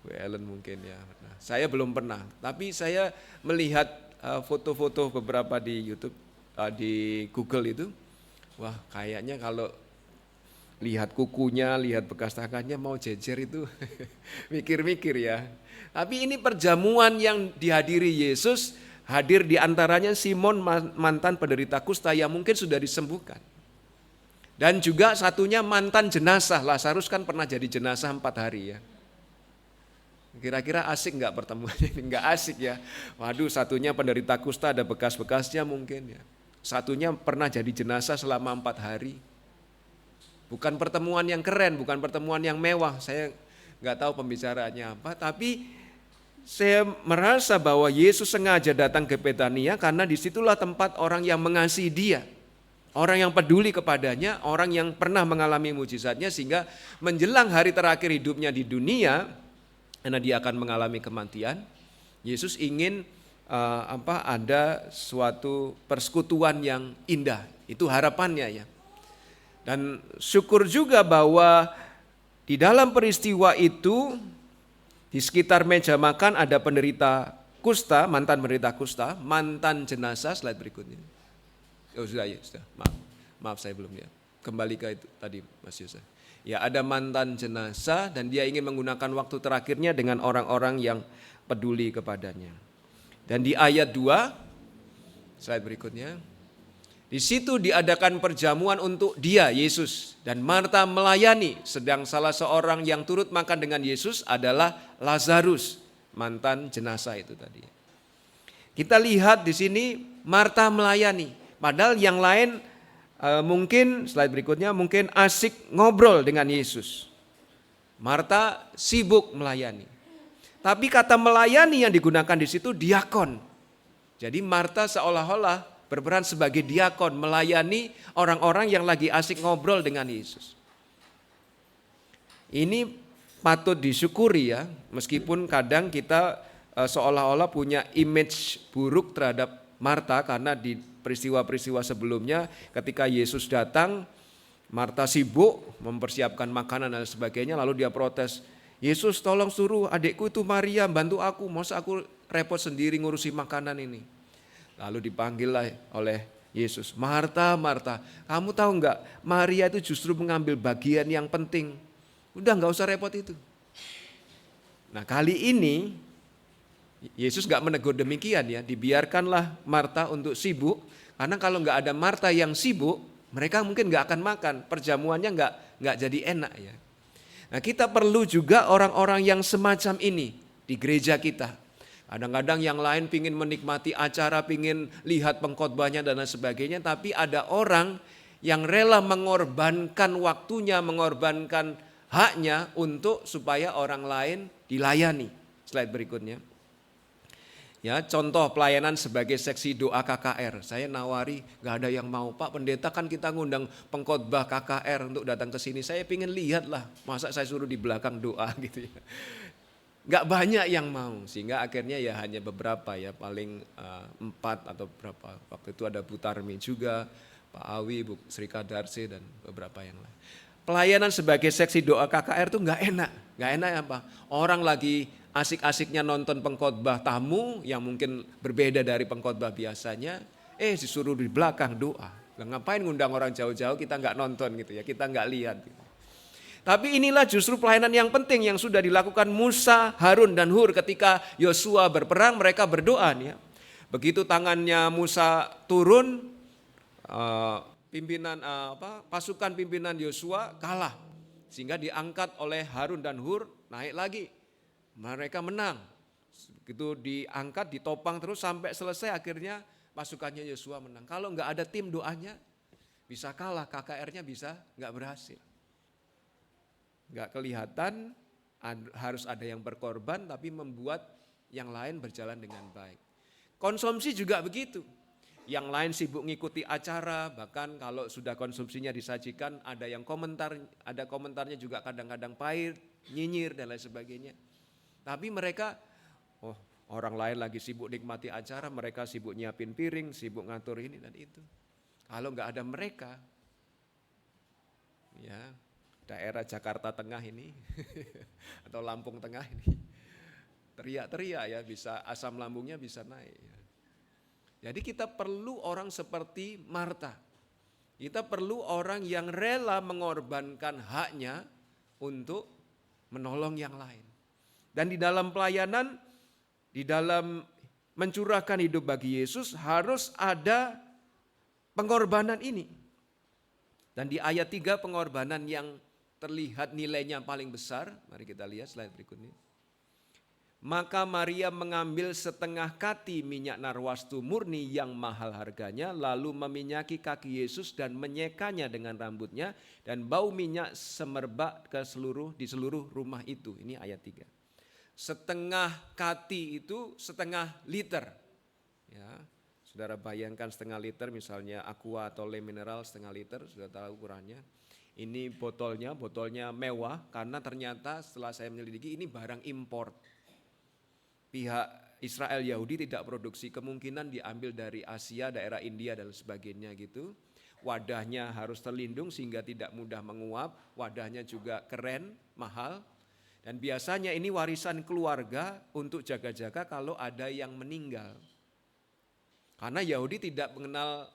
Bu Ellen mungkin ya. Nah, saya belum pernah, tapi saya melihat foto-foto beberapa di YouTube, di Google itu, wah kayaknya kalau lihat kukunya, lihat bekas tangannya mau jejer itu, mikir-mikir ya. Tapi ini perjamuan yang dihadiri Yesus, hadir di antaranya Simon mantan penderita kusta yang mungkin sudah disembuhkan. Dan juga satunya mantan jenazah, Lazarus kan pernah jadi jenazah 4 hari ya. Kira-kira asik nggak pertemuannya ini? Nggak asik ya. Waduh, satunya penderita kusta ada bekas-bekasnya mungkin ya. Satunya pernah jadi jenazah selama 4 hari. Bukan pertemuan yang keren, bukan pertemuan yang mewah. Saya nggak tahu pembicaraannya apa, tapi saya merasa bahwa Yesus sengaja datang ke Betania karena disitulah tempat orang yang mengasihi dia. Orang yang peduli kepadanya, orang yang pernah mengalami mujizatnya sehingga menjelang hari terakhir hidupnya di dunia, karena dia akan mengalami kematian, Yesus ingin ada suatu persekutuan yang indah. Itu harapannya ya. Dan syukur juga bahwa di dalam peristiwa itu di sekitar meja makan ada penderita kusta, mantan penderita kusta, mantan jenazah. Slide berikutnya. Oh sudah ya, sudah. Maaf saya belum lihat. Kembali ke itu tadi Mas Yusuf. Ya, ada mantan jenazah dan dia ingin menggunakan waktu terakhirnya dengan orang-orang yang peduli kepadanya. Dan di ayat 2, slide berikutnya. Di situ diadakan perjamuan untuk dia, Yesus, dan Marta melayani, sedang salah seorang yang turut makan dengan Yesus adalah Lazarus, mantan jenazah itu tadi. Kita lihat di sini Marta melayani. Padahal yang lain mungkin, slide berikutnya, mungkin asik ngobrol dengan Yesus. Marta sibuk melayani. Tapi kata melayani yang digunakan di situ diakon. Jadi Marta seolah-olah berperan sebagai diakon, melayani orang-orang yang lagi asik ngobrol dengan Yesus. Ini patut disyukuri ya, meskipun kadang kita seolah-olah punya image buruk terhadap Marta karena di peristiwa-peristiwa sebelumnya ketika Yesus datang, Marta sibuk mempersiapkan makanan dan sebagainya, lalu dia protes, Yesus tolong suruh adikku itu Maria bantu aku, masa aku repot sendiri ngurusi makanan ini. Lalu dipanggillah oleh Yesus, Marta, Marta, kamu tahu enggak, Maria itu justru mengambil bagian yang penting, udah enggak usah repot itu. Nah kali ini Yesus enggak menegur demikian ya, dibiarkanlah Marta untuk sibuk. Karena kalau nggak ada Marta yang sibuk, mereka mungkin nggak akan makan, perjamuannya nggak jadi enak ya. Nah kita perlu juga orang-orang yang semacam ini di gereja kita. Kadang-kadang yang lain pingin menikmati acara, pingin lihat pengkhotbahnya dan lain sebagainya, tapi ada orang yang rela mengorbankan waktunya, mengorbankan haknya untuk supaya orang lain dilayani. Slide berikutnya. Ya, contoh pelayanan sebagai seksi doa KKR. Saya nawari, gak ada yang mau. Pak Pendeta, kan kita ngundang pengkhotbah KKR untuk datang ke sini. Saya pingin lihat lah, masa saya suruh di belakang doa gitu ya. Gak banyak yang mau, sehingga akhirnya ya hanya beberapa ya, paling 4 atau berapa. Waktu itu ada Bu Tarmi juga, Pak Awi, Bu Sri Kadarse dan beberapa yang lain. Pelayanan sebagai seksi doa KKR itu gak enak. Gak enak apa? Orang lagi asik-asiknya nonton pengkhotbah tamu yang mungkin berbeda dari pengkhotbah biasanya, disuruh di belakang doa. Ngapain ngundang orang jauh-jauh, kita nggak nonton gitu ya, kita nggak lihat. Gitu. Tapi inilah justru pelayanan yang penting yang sudah dilakukan Musa, Harun dan Hur ketika Yosua berperang, mereka berdoa nih ya. Begitu tangannya Musa turun, pasukan pimpinan Yosua kalah, sehingga diangkat oleh Harun dan Hur, naik lagi. Mereka menang, begitu diangkat, ditopang terus sampai selesai, akhirnya pasukannya Yosua menang. Kalau nggak ada tim doanya, bisa kalah, KKR-nya bisa nggak berhasil. Nggak kelihatan, harus ada yang berkorban, tapi membuat yang lain berjalan dengan baik. Konsumsi juga begitu. Yang lain sibuk ngikuti acara, bahkan kalau sudah konsumsinya disajikan, ada yang komentar, ada komentarnya juga kadang-kadang pahit, nyinyir dan lain sebagainya. Tapi mereka, orang lain lagi sibuk nikmati acara, mereka sibuk nyiapin piring, sibuk ngatur ini dan itu. Kalau nggak ada mereka, ya daerah Jakarta Tengah ini atau Lampung Tengah ini teriak-teriak ya, bisa asam lambungnya bisa naik. Jadi kita perlu orang seperti Marta. Kita perlu orang yang rela mengorbankan haknya untuk menolong yang lain. Dan di dalam pelayanan, di dalam mencurahkan hidup bagi Yesus harus ada pengorbanan ini. Dan di ayat 3 pengorbanan yang terlihat nilainya paling besar, mari kita lihat slide berikutnya. Maka Maria mengambil setengah kati minyak narwastu murni yang mahal harganya, lalu meminyaki kaki Yesus dan menyekanya dengan rambutnya, dan bau minyak semerbak di seluruh rumah itu. Ini ayat 3. Setengah kati itu setengah liter. Ya, saudara bayangkan setengah liter, misalnya aqua atau le mineral setengah liter, sudah tahu ukurannya. Ini botolnya mewah karena ternyata setelah saya menyelidiki ini barang impor. Pihak Israel Yahudi tidak produksi, kemungkinan diambil dari Asia, daerah India dan sebagainya gitu. Wadahnya harus terlindung sehingga tidak mudah menguap, wadahnya juga keren, mahal. Dan biasanya ini warisan keluarga untuk jaga-jaga kalau ada yang meninggal. Karena Yahudi tidak mengenal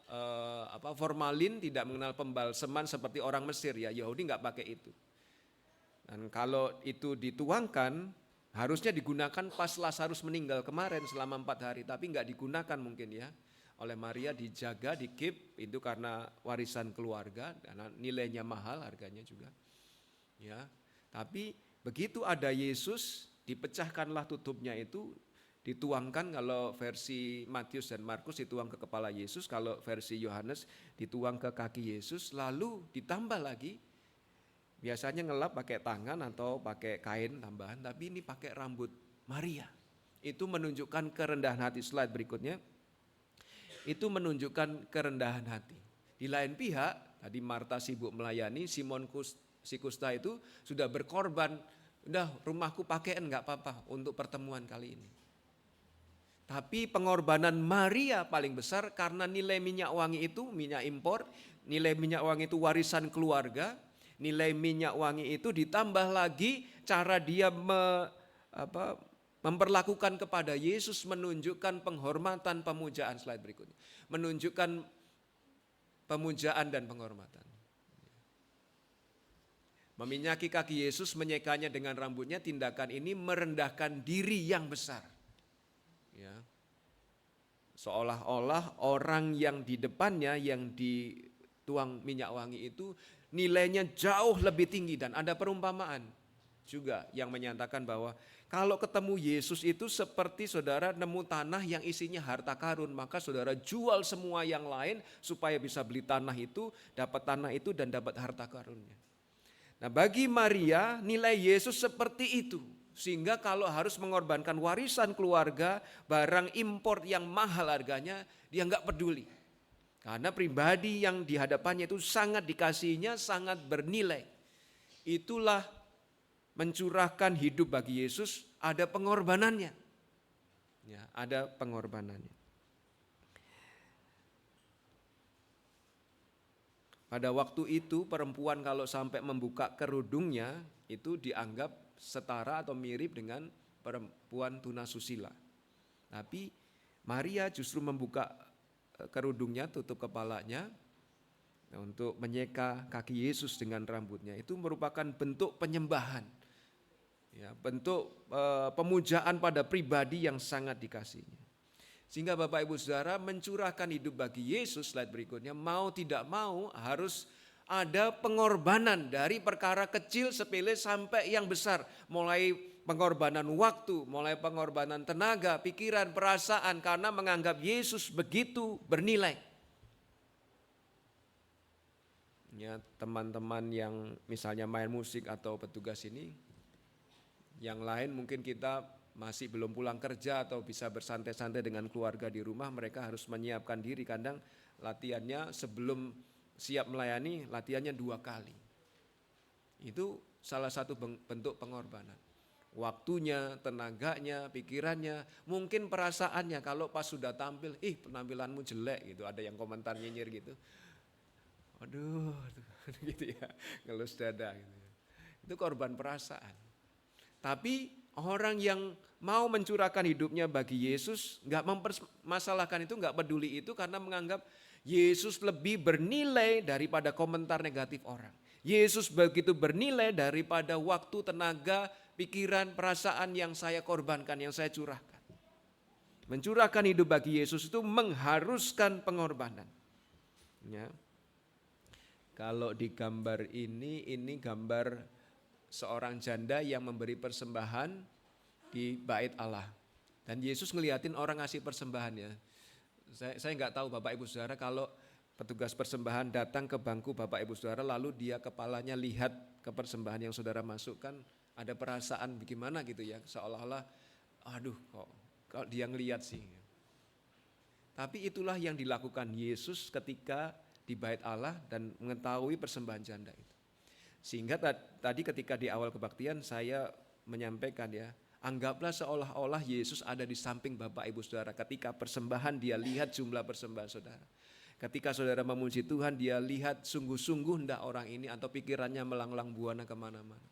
formalin, tidak mengenal pembalseman seperti orang Mesir ya. Yahudi nggak pakai itu. Dan kalau itu dituangkan, harusnya digunakan pas Lazarus meninggal kemarin selama 4 hari, tapi nggak digunakan mungkin ya. Oleh Maria dijaga, dikeep, itu karena warisan keluarga, karena nilainya mahal, harganya juga. Ya, tapi begitu ada Yesus, dipecahkanlah tutupnya itu, dituangkan, kalau versi Matius dan Markus dituang ke kepala Yesus, kalau versi Yohanes dituang ke kaki Yesus, lalu ditambah lagi. Biasanya ngelap pakai tangan atau pakai kain tambahan, tapi ini pakai rambut Maria. Itu menunjukkan kerendahan hati. Slide berikutnya. Itu menunjukkan kerendahan hati. Di lain pihak, tadi Marta sibuk melayani, Simon si kusta itu sudah berkorban. Udah, rumahku pakaian enggak apa-apa untuk pertemuan kali ini. Tapi pengorbanan Maria paling besar karena nilai minyak wangi itu minyak impor, nilai minyak wangi itu warisan keluarga. Nilai minyak wangi itu ditambah lagi cara dia memperlakukan kepada Yesus, menunjukkan penghormatan, pemujaan. Slide berikutnya. Menunjukkan pemujaan dan penghormatan. Meminyaki kaki Yesus, menyekanya dengan rambutnya, tindakan ini merendahkan diri yang besar. Ya. Seolah-olah orang yang di depannya yang dituang minyak wangi itu nilainya jauh lebih tinggi, dan ada perumpamaan juga yang menyatakan bahwa Kalau ketemu Yesus itu seperti saudara nemu tanah yang isinya harta karun, maka saudara jual semua yang lain supaya bisa beli tanah itu, dapat tanah itu dan dapat harta karunnya. Nah, bagi Maria nilai Yesus seperti itu. Sehingga kalau harus mengorbankan warisan keluarga, barang impor yang mahal harganya, dia enggak peduli. Karena pribadi yang di hadapannya itu sangat dikasihinya, sangat bernilai. Itulah mencurahkan hidup bagi Yesus, ada pengorbanannya. Ya, ada pengorbanannya. Pada waktu itu perempuan kalau sampai membuka kerudungnya itu dianggap setara atau mirip dengan perempuan tunasusila. Tapi Maria justru membuka kerudungnya, tutup kepalanya untuk menyeka kaki Yesus dengan rambutnya. Itu merupakan bentuk penyembahan. Ya, bentuk pemujaan pada pribadi yang sangat dikasihinya. Sehingga Bapak Ibu Saudara mencurahkan hidup bagi Yesus, slide berikutnya, mau tidak mau harus ada pengorbanan dari perkara kecil sepele sampai yang besar. Mulai pengorbanan waktu, mulai pengorbanan tenaga, pikiran, perasaan karena menganggap Yesus begitu bernilai. Ya, teman-teman yang misalnya main musik atau petugas ini, yang lain mungkin kita masih belum pulang kerja atau bisa bersantai-santai dengan keluarga di rumah, mereka harus menyiapkan diri. Kadang latihannya sebelum siap melayani, latihannya 2 kali. Itu salah satu bentuk pengorbanan. Waktunya, tenaganya, pikirannya, mungkin perasaannya. Kalau pas sudah tampil, penampilanmu jelek gitu, ada yang komentar nyinyir gitu. Aduh, gitu ya, ngelus dada gitu. Itu korban perasaan. Tapi orang yang mau mencurahkan hidupnya bagi Yesus, gak mempermasalahkan itu, gak peduli itu karena menganggap Yesus lebih bernilai daripada komentar negatif orang. Yesus begitu bernilai daripada waktu, tenaga, pikiran, perasaan yang saya korbankan, yang saya curahkan. Mencurahkan hidup bagi Yesus itu mengharuskan pengorbanan. Ya. Kalau di gambar ini gambar seorang janda yang memberi persembahan di bait Allah. Dan Yesus ngeliatin orang ngasih persembahan ya. Saya nggak tahu Bapak Ibu Saudara, kalau petugas persembahan datang ke bangku Bapak Ibu Saudara lalu dia kepalanya lihat ke persembahan yang saudara masukkan, ada perasaan bagaimana gitu ya, seolah-olah aduh kok dia ngeliat sih. Tapi itulah yang dilakukan Yesus ketika di bait Allah dan mengetahui persembahan janda itu. Sehingga tadi ketika di awal kebaktian saya menyampaikan ya, anggaplah seolah-olah Yesus ada di samping Bapak Ibu Saudara. Ketika persembahan dia lihat jumlah persembahan saudara. Ketika saudara memuji Tuhan dia lihat sungguh-sungguh hendak orang ini atau pikirannya melanglang buana kemana-mana.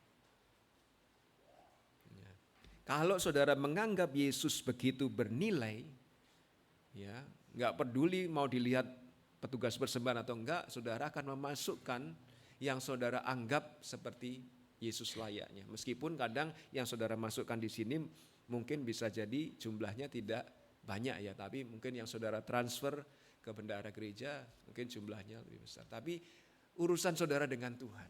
Ya. Kalau saudara menganggap Yesus begitu bernilai, ya nggak peduli mau dilihat petugas persembahan atau enggak, saudara akan memasukkan yang saudara anggap seperti Yesus layaknya. Meskipun kadang yang saudara masukkan di sini mungkin bisa jadi jumlahnya tidak banyak ya, tapi mungkin yang saudara transfer ke bendahara gereja mungkin jumlahnya lebih besar. Tapi urusan saudara dengan Tuhan.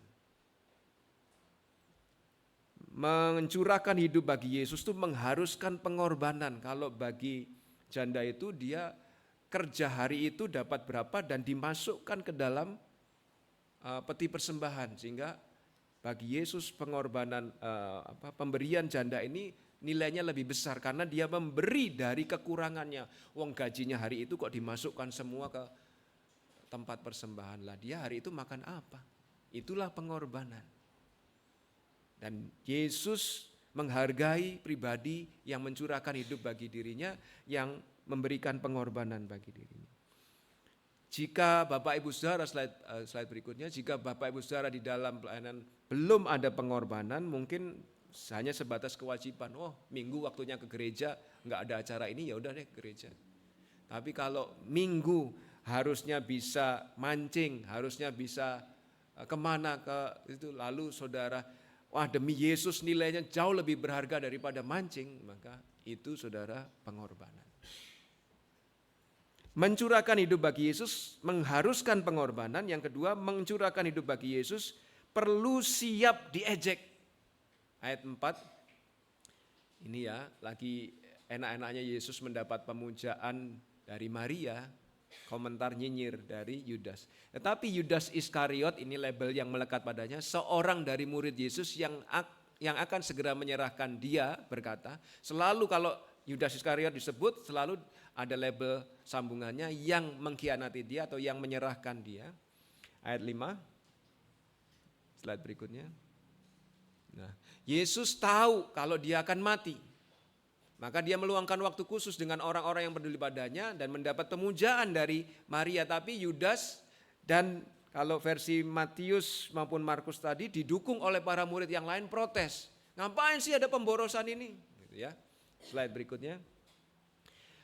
Mencurahkan hidup bagi Yesus itu mengharuskan pengorbanan. Kalau bagi janda itu dia kerja hari itu dapat berapa dan dimasukkan ke dalam peti persembahan, sehingga bagi Yesus pengorbanan pemberian janda ini nilainya lebih besar karena dia memberi dari kekurangannya. Wong gajinya hari itu kok dimasukkan semua ke tempat persembahan, lah dia hari itu makan apa? Itulah pengorbanan. Dan Yesus menghargai pribadi yang mencurahkan hidup bagi dirinya, yang memberikan pengorbanan bagi dirinya. Jika Bapak Ibu Saudara, slide berikutnya, jika Bapak Ibu Saudara di dalam pelayanan belum ada pengorbanan, mungkin hanya sebatas kewajiban. Oh, minggu waktunya ke gereja, nggak ada acara ini, ya udah deh ke gereja. Tapi kalau minggu harusnya bisa mancing, harusnya bisa kemana ke itu, lalu saudara, wah demi Yesus nilainya jauh lebih berharga daripada mancing, maka itu saudara pengorbanan. Mencurahkan hidup bagi Yesus mengharuskan pengorbanan. Yang kedua, mencurahkan hidup bagi Yesus perlu siap diejek. Ayat 4, Ini ya, lagi enak-enaknya Yesus mendapat pemujaan dari Maria, komentar nyinyir dari Yudas. Tetapi Yudas Iskariot, ini label yang melekat padanya, seorang dari murid Yesus yang akan segera menyerahkan dia, berkata, selalu kalau Yudas Iskariot disebut, selalu ada label sambungannya yang mengkhianati dia atau yang menyerahkan dia. Ayat 5, slide berikutnya. Nah, Yesus tahu kalau dia akan mati. Maka dia meluangkan waktu khusus dengan orang-orang yang peduli padanya dan mendapat pemujaan dari Maria. Tapi Yudas dan kalau versi Matius maupun Markus tadi didukung oleh para murid yang lain protes. Ngapain sih ada pemborosan ini? Gitu ya. Slide berikutnya.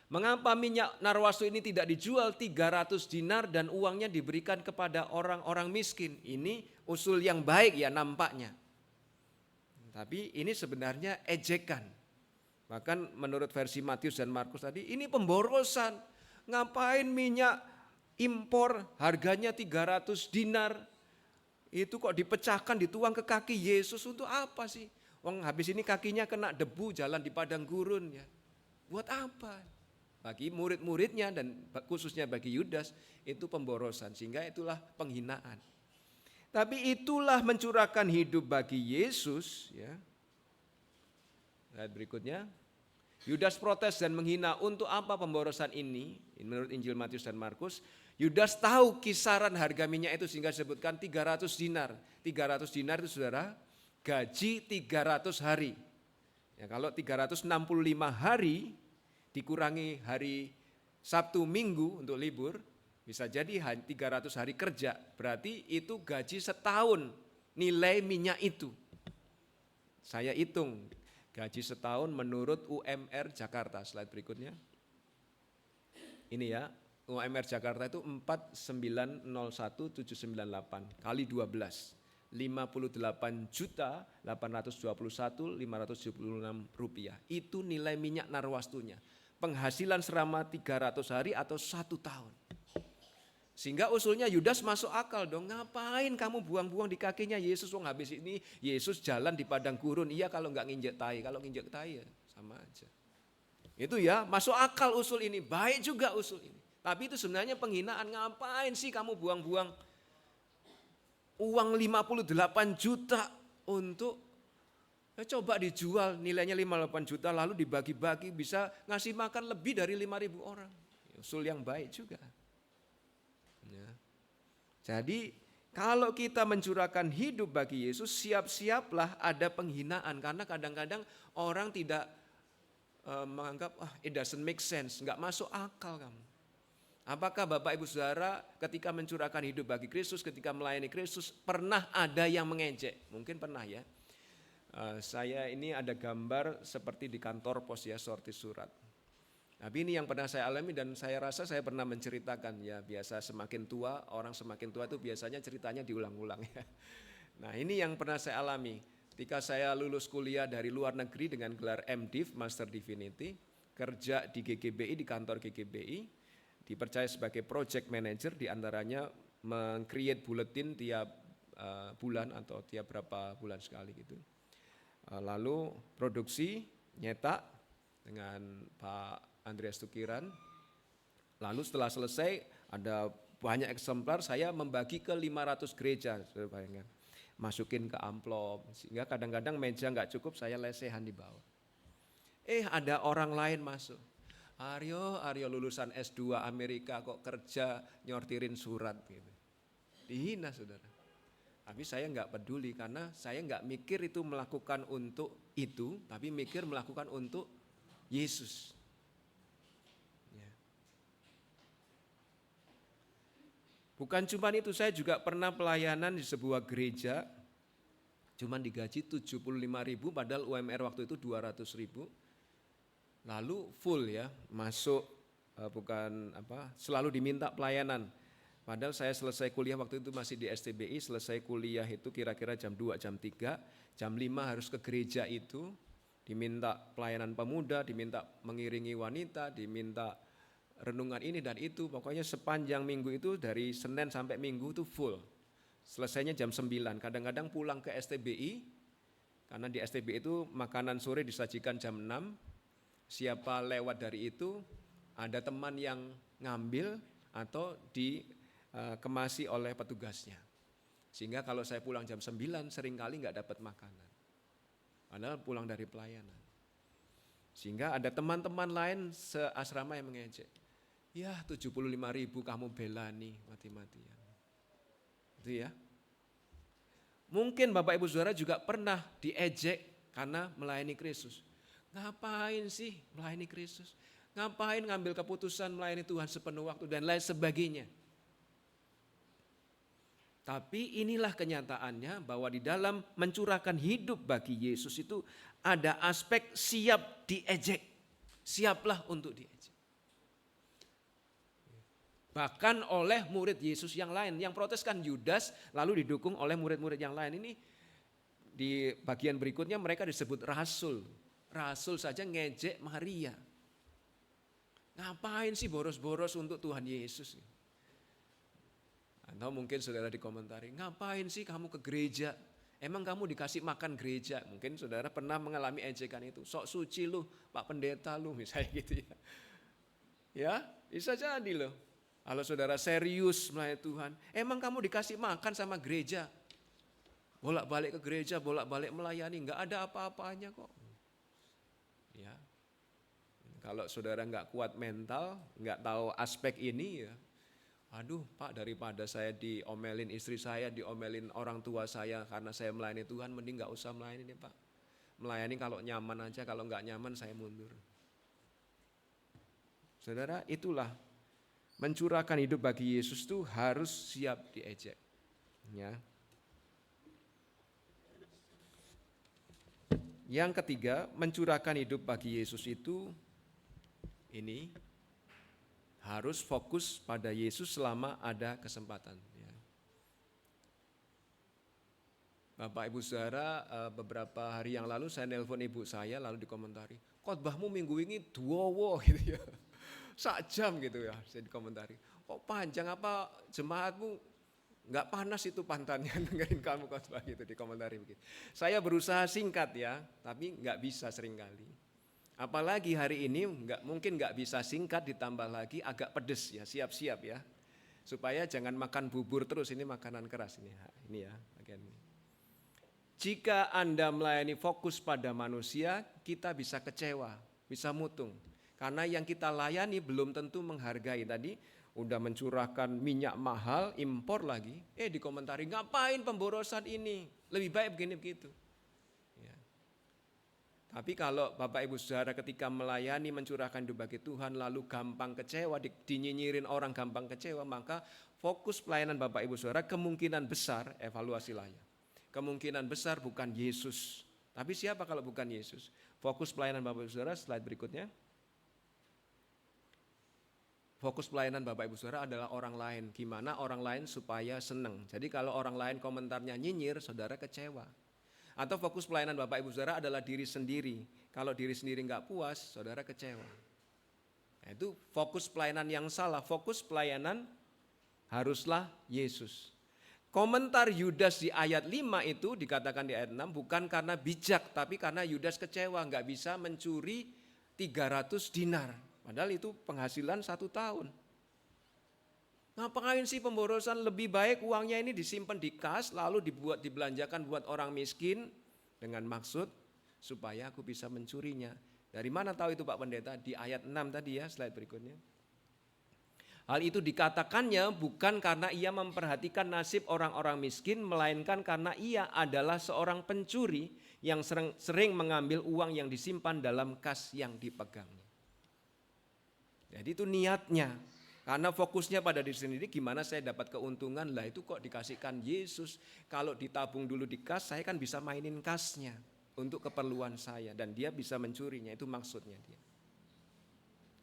Mengapa minyak narwastu ini tidak dijual 300 dinar dan uangnya diberikan kepada orang-orang miskin? Ini usul yang baik ya nampaknya. Tapi ini sebenarnya ejekan. Bahkan menurut versi Matius dan Markus tadi, ini pemborosan. Ngapain minyak impor harganya 300 dinar? Itu kok dipecahkan, dituang ke kaki Yesus untuk apa sih? Wong habis ini kakinya kena debu jalan di padang gurun ya. Buat apa? Bagi murid-muridnya dan khususnya bagi Yudas itu pemborosan. Sehingga itulah penghinaan. Tapi itulah mencurahkan hidup bagi Yesus ya. Ayat berikutnya. Yudas protes dan menghina, untuk apa pemborosan ini? Menurut Injil Matius dan Markus, Yudas tahu kisaran harga minyak itu sehingga disebutkan 300 dinar. 300 dinar itu saudara, gaji 300 hari. Ya, kalau 365 hari dikurangi hari Sabtu Minggu untuk libur, bisa jadi 300 hari kerja, berarti itu gaji setahun nilai minyak itu. Saya hitung gaji setahun menurut UMR Jakarta, slide berikutnya. Ini ya, UMR Jakarta itu 4901798 kali 12, 58.821.576 rupiah. Itu nilai minyak narwastunya. Penghasilan selama 300 hari atau 1 tahun. Sehingga usulnya Yudas masuk akal dong, ngapain kamu buang-buang di kakinya Yesus, wong habis ini Yesus jalan di padang gurun, iya kalau nggak nginjek tai, kalau nginjek tai ya sama aja. Itu ya masuk akal usul ini, baik juga usul ini. Tapi itu sebenarnya penghinaan, ngapain sih kamu buang-buang uang 58 juta untuk coba dijual nilainya 58 juta lalu dibagi-bagi bisa ngasih makan lebih dari 5.000 orang. Usul yang baik juga. Ya. Jadi kalau kita mencurahkan hidup bagi Yesus, siap-siaplah ada penghinaan. Karena kadang-kadang orang tidak menganggap, it doesn't make sense, gak masuk akal kamu. Apakah Bapak Ibu Saudara ketika mencurahkan hidup bagi Kristus, ketika melayani Kristus, pernah ada yang mengejek? Mungkin pernah ya. Saya ini ada gambar seperti di kantor pos ya, sortir surat. Tapi ini yang pernah saya alami dan saya rasa saya pernah menceritakan ya, biasa semakin tua, orang semakin tua itu biasanya ceritanya diulang-ulang ya. Nah ini yang pernah saya alami ketika saya lulus kuliah dari luar negeri dengan gelar MDiv, Master Divinity, kerja di GGBI, di kantor GGBI, dipercaya sebagai project manager, diantaranya meng-create bulletin tiap bulan atau tiap berapa bulan sekali gitu. Lalu produksi, nyetak dengan Pak Andreas Tukiran. Lalu setelah selesai ada banyak eksemplar, saya membagi ke 500 gereja, saudara bayangkan. Masukin ke amplop, sehingga kadang-kadang meja nggak cukup, saya lesehan di bawah. Ada orang lain masuk. Aryo lulusan S2 Amerika kok kerja nyortirin surat gitu. Dihina saudara. Tapi saya nggak peduli karena saya nggak mikir itu melakukan untuk itu, tapi mikir melakukan untuk Yesus. Ya. Bukan cuma itu, saya juga pernah pelayanan di sebuah gereja, cuma digaji 75.000 padahal UMR waktu itu 200.000. Lalu full ya, masuk selalu diminta pelayanan. Padahal saya selesai kuliah waktu itu masih di STBI, selesai kuliah itu kira-kira jam 2, jam 3, jam 5 harus ke gereja itu, diminta pelayanan pemuda, diminta mengiringi wanita, diminta renungan ini dan itu, pokoknya sepanjang minggu itu dari Senin sampai Minggu itu full. Selesainya jam 9, kadang-kadang pulang ke STBI, Karena di STB itu makanan sore disajikan jam 6, siapa lewat dari itu ada teman yang ngambil atau dikemasi oleh petugasnya. Sehingga kalau saya pulang jam 9 seringkali nggak dapat makanan. Padahal pulang dari pelayanan. Sehingga ada teman-teman lain seasrama yang mengejek. Ya 75.000 kamu bela nih mati-matian. Itu ya. Mungkin Bapak Ibu Saudara juga pernah diejek karena melayani Kristus. Ngapain sih melayani Kristus? Ngapain ngambil keputusan melayani Tuhan sepenuh waktu dan lain sebagainya. Tapi inilah kenyataannya bahwa di dalam mencurahkan hidup bagi Yesus itu ada aspek siap diejek. Siaplah untuk diejek. Bahkan oleh murid Yesus yang lain. Yang protes kan Yudas lalu didukung oleh murid-murid yang lain. Ini di bagian berikutnya mereka disebut rasul. Rasul saja ngejek Maria. Ngapain sih boros-boros untuk Tuhan Yesus? Atau mungkin saudara dikomentari, ngapain sih kamu ke gereja? Emang kamu dikasih makan gereja? Mungkin saudara pernah mengalami ejekan itu. Sok suci lu, Pak Pendeta lu, misalnya gitu ya. Ya, bisa jadi loh. Kalau saudara serius melayani Tuhan, emang kamu dikasih makan sama gereja? Bolak-balik ke gereja, bolak-balik melayani, enggak ada apa-apanya kok. Ya. Kalau saudara enggak kuat mental, enggak tahu aspek ini ya. Aduh Pak, daripada saya diomelin istri saya, diomelin orang tua saya karena saya melayani Tuhan, mending gak usah melayani nih Pak. Melayani kalau nyaman aja, kalau gak nyaman saya mundur. Saudara, itulah mencurahkan hidup bagi Yesus itu harus siap diejek. Ya. Yang ketiga, mencurahkan hidup bagi Yesus itu ini harus fokus pada Yesus selama ada kesempatan. Ya. Bapak Ibu Saudara, beberapa hari yang lalu saya nelpon ibu saya lalu dikomentari, khotbahmu minggu ini duowo gitu ya. Sak jam gitu ya, saya dikomentari. Kok panjang apa jemaatmu nggak panas itu pantannya dengerin kamu khotbah gitu, dikomentari begitu. Saya berusaha singkat ya, tapi nggak bisa seringkali. Apalagi hari ini mungkin nggak bisa singkat, ditambah lagi agak pedes ya, siap-siap ya. Supaya jangan makan bubur terus, ini makanan keras ini ya bagian ini. Jika Anda melayani fokus pada manusia, kita bisa kecewa, bisa mutung. Karena yang kita layani belum tentu menghargai. Tadi udah mencurahkan minyak mahal, impor lagi, dikomentari ngapain pemborosan ini, lebih baik begini begitu. Ya. Tapi kalau Bapak Ibu Saudara ketika melayani mencurahkan hidup bagi Tuhan lalu gampang kecewa, dinyinyirin orang gampang kecewa, maka fokus pelayanan Bapak Ibu Saudara kemungkinan besar evaluasilah ya. Kemungkinan besar bukan Yesus. Tapi siapa kalau bukan Yesus? Fokus pelayanan Bapak Ibu Saudara slide berikutnya. Fokus pelayanan Bapak Ibu Saudara adalah orang lain. Gimana orang lain supaya senang. Jadi kalau orang lain komentarnya nyinyir, saudara kecewa. Atau fokus pelayanan Bapak Ibu Saudara adalah diri sendiri. Kalau diri sendiri nggak puas, saudara kecewa. Nah, itu fokus pelayanan yang salah. Fokus pelayanan haruslah Yesus. Komentar Yudas di ayat 5 itu dikatakan di ayat 6 bukan karena bijak, tapi karena Yudas kecewa nggak bisa mencuri 300 dinar. Padahal itu penghasilan 1 tahun. Ngapain sih pemborosan? Lebih baik uangnya ini disimpan di kas lalu dibelanjakan buat orang miskin dengan maksud supaya aku bisa mencurinya. Dari mana tahu itu Pak Pendeta? Di ayat 6 tadi ya, slide berikutnya. Hal itu dikatakannya bukan karena ia memperhatikan nasib orang-orang miskin, melainkan karena ia adalah seorang pencuri yang sering mengambil uang yang disimpan dalam kas yang dipegangnya. Jadi itu niatnya. Karena fokusnya pada diri sendiri, gimana saya dapat keuntungan, lah itu kok dikasihkan Yesus. Kalau ditabung dulu di kas, saya kan bisa mainin kasnya untuk keperluan saya. Dan dia bisa mencurinya, itu maksudnya dia.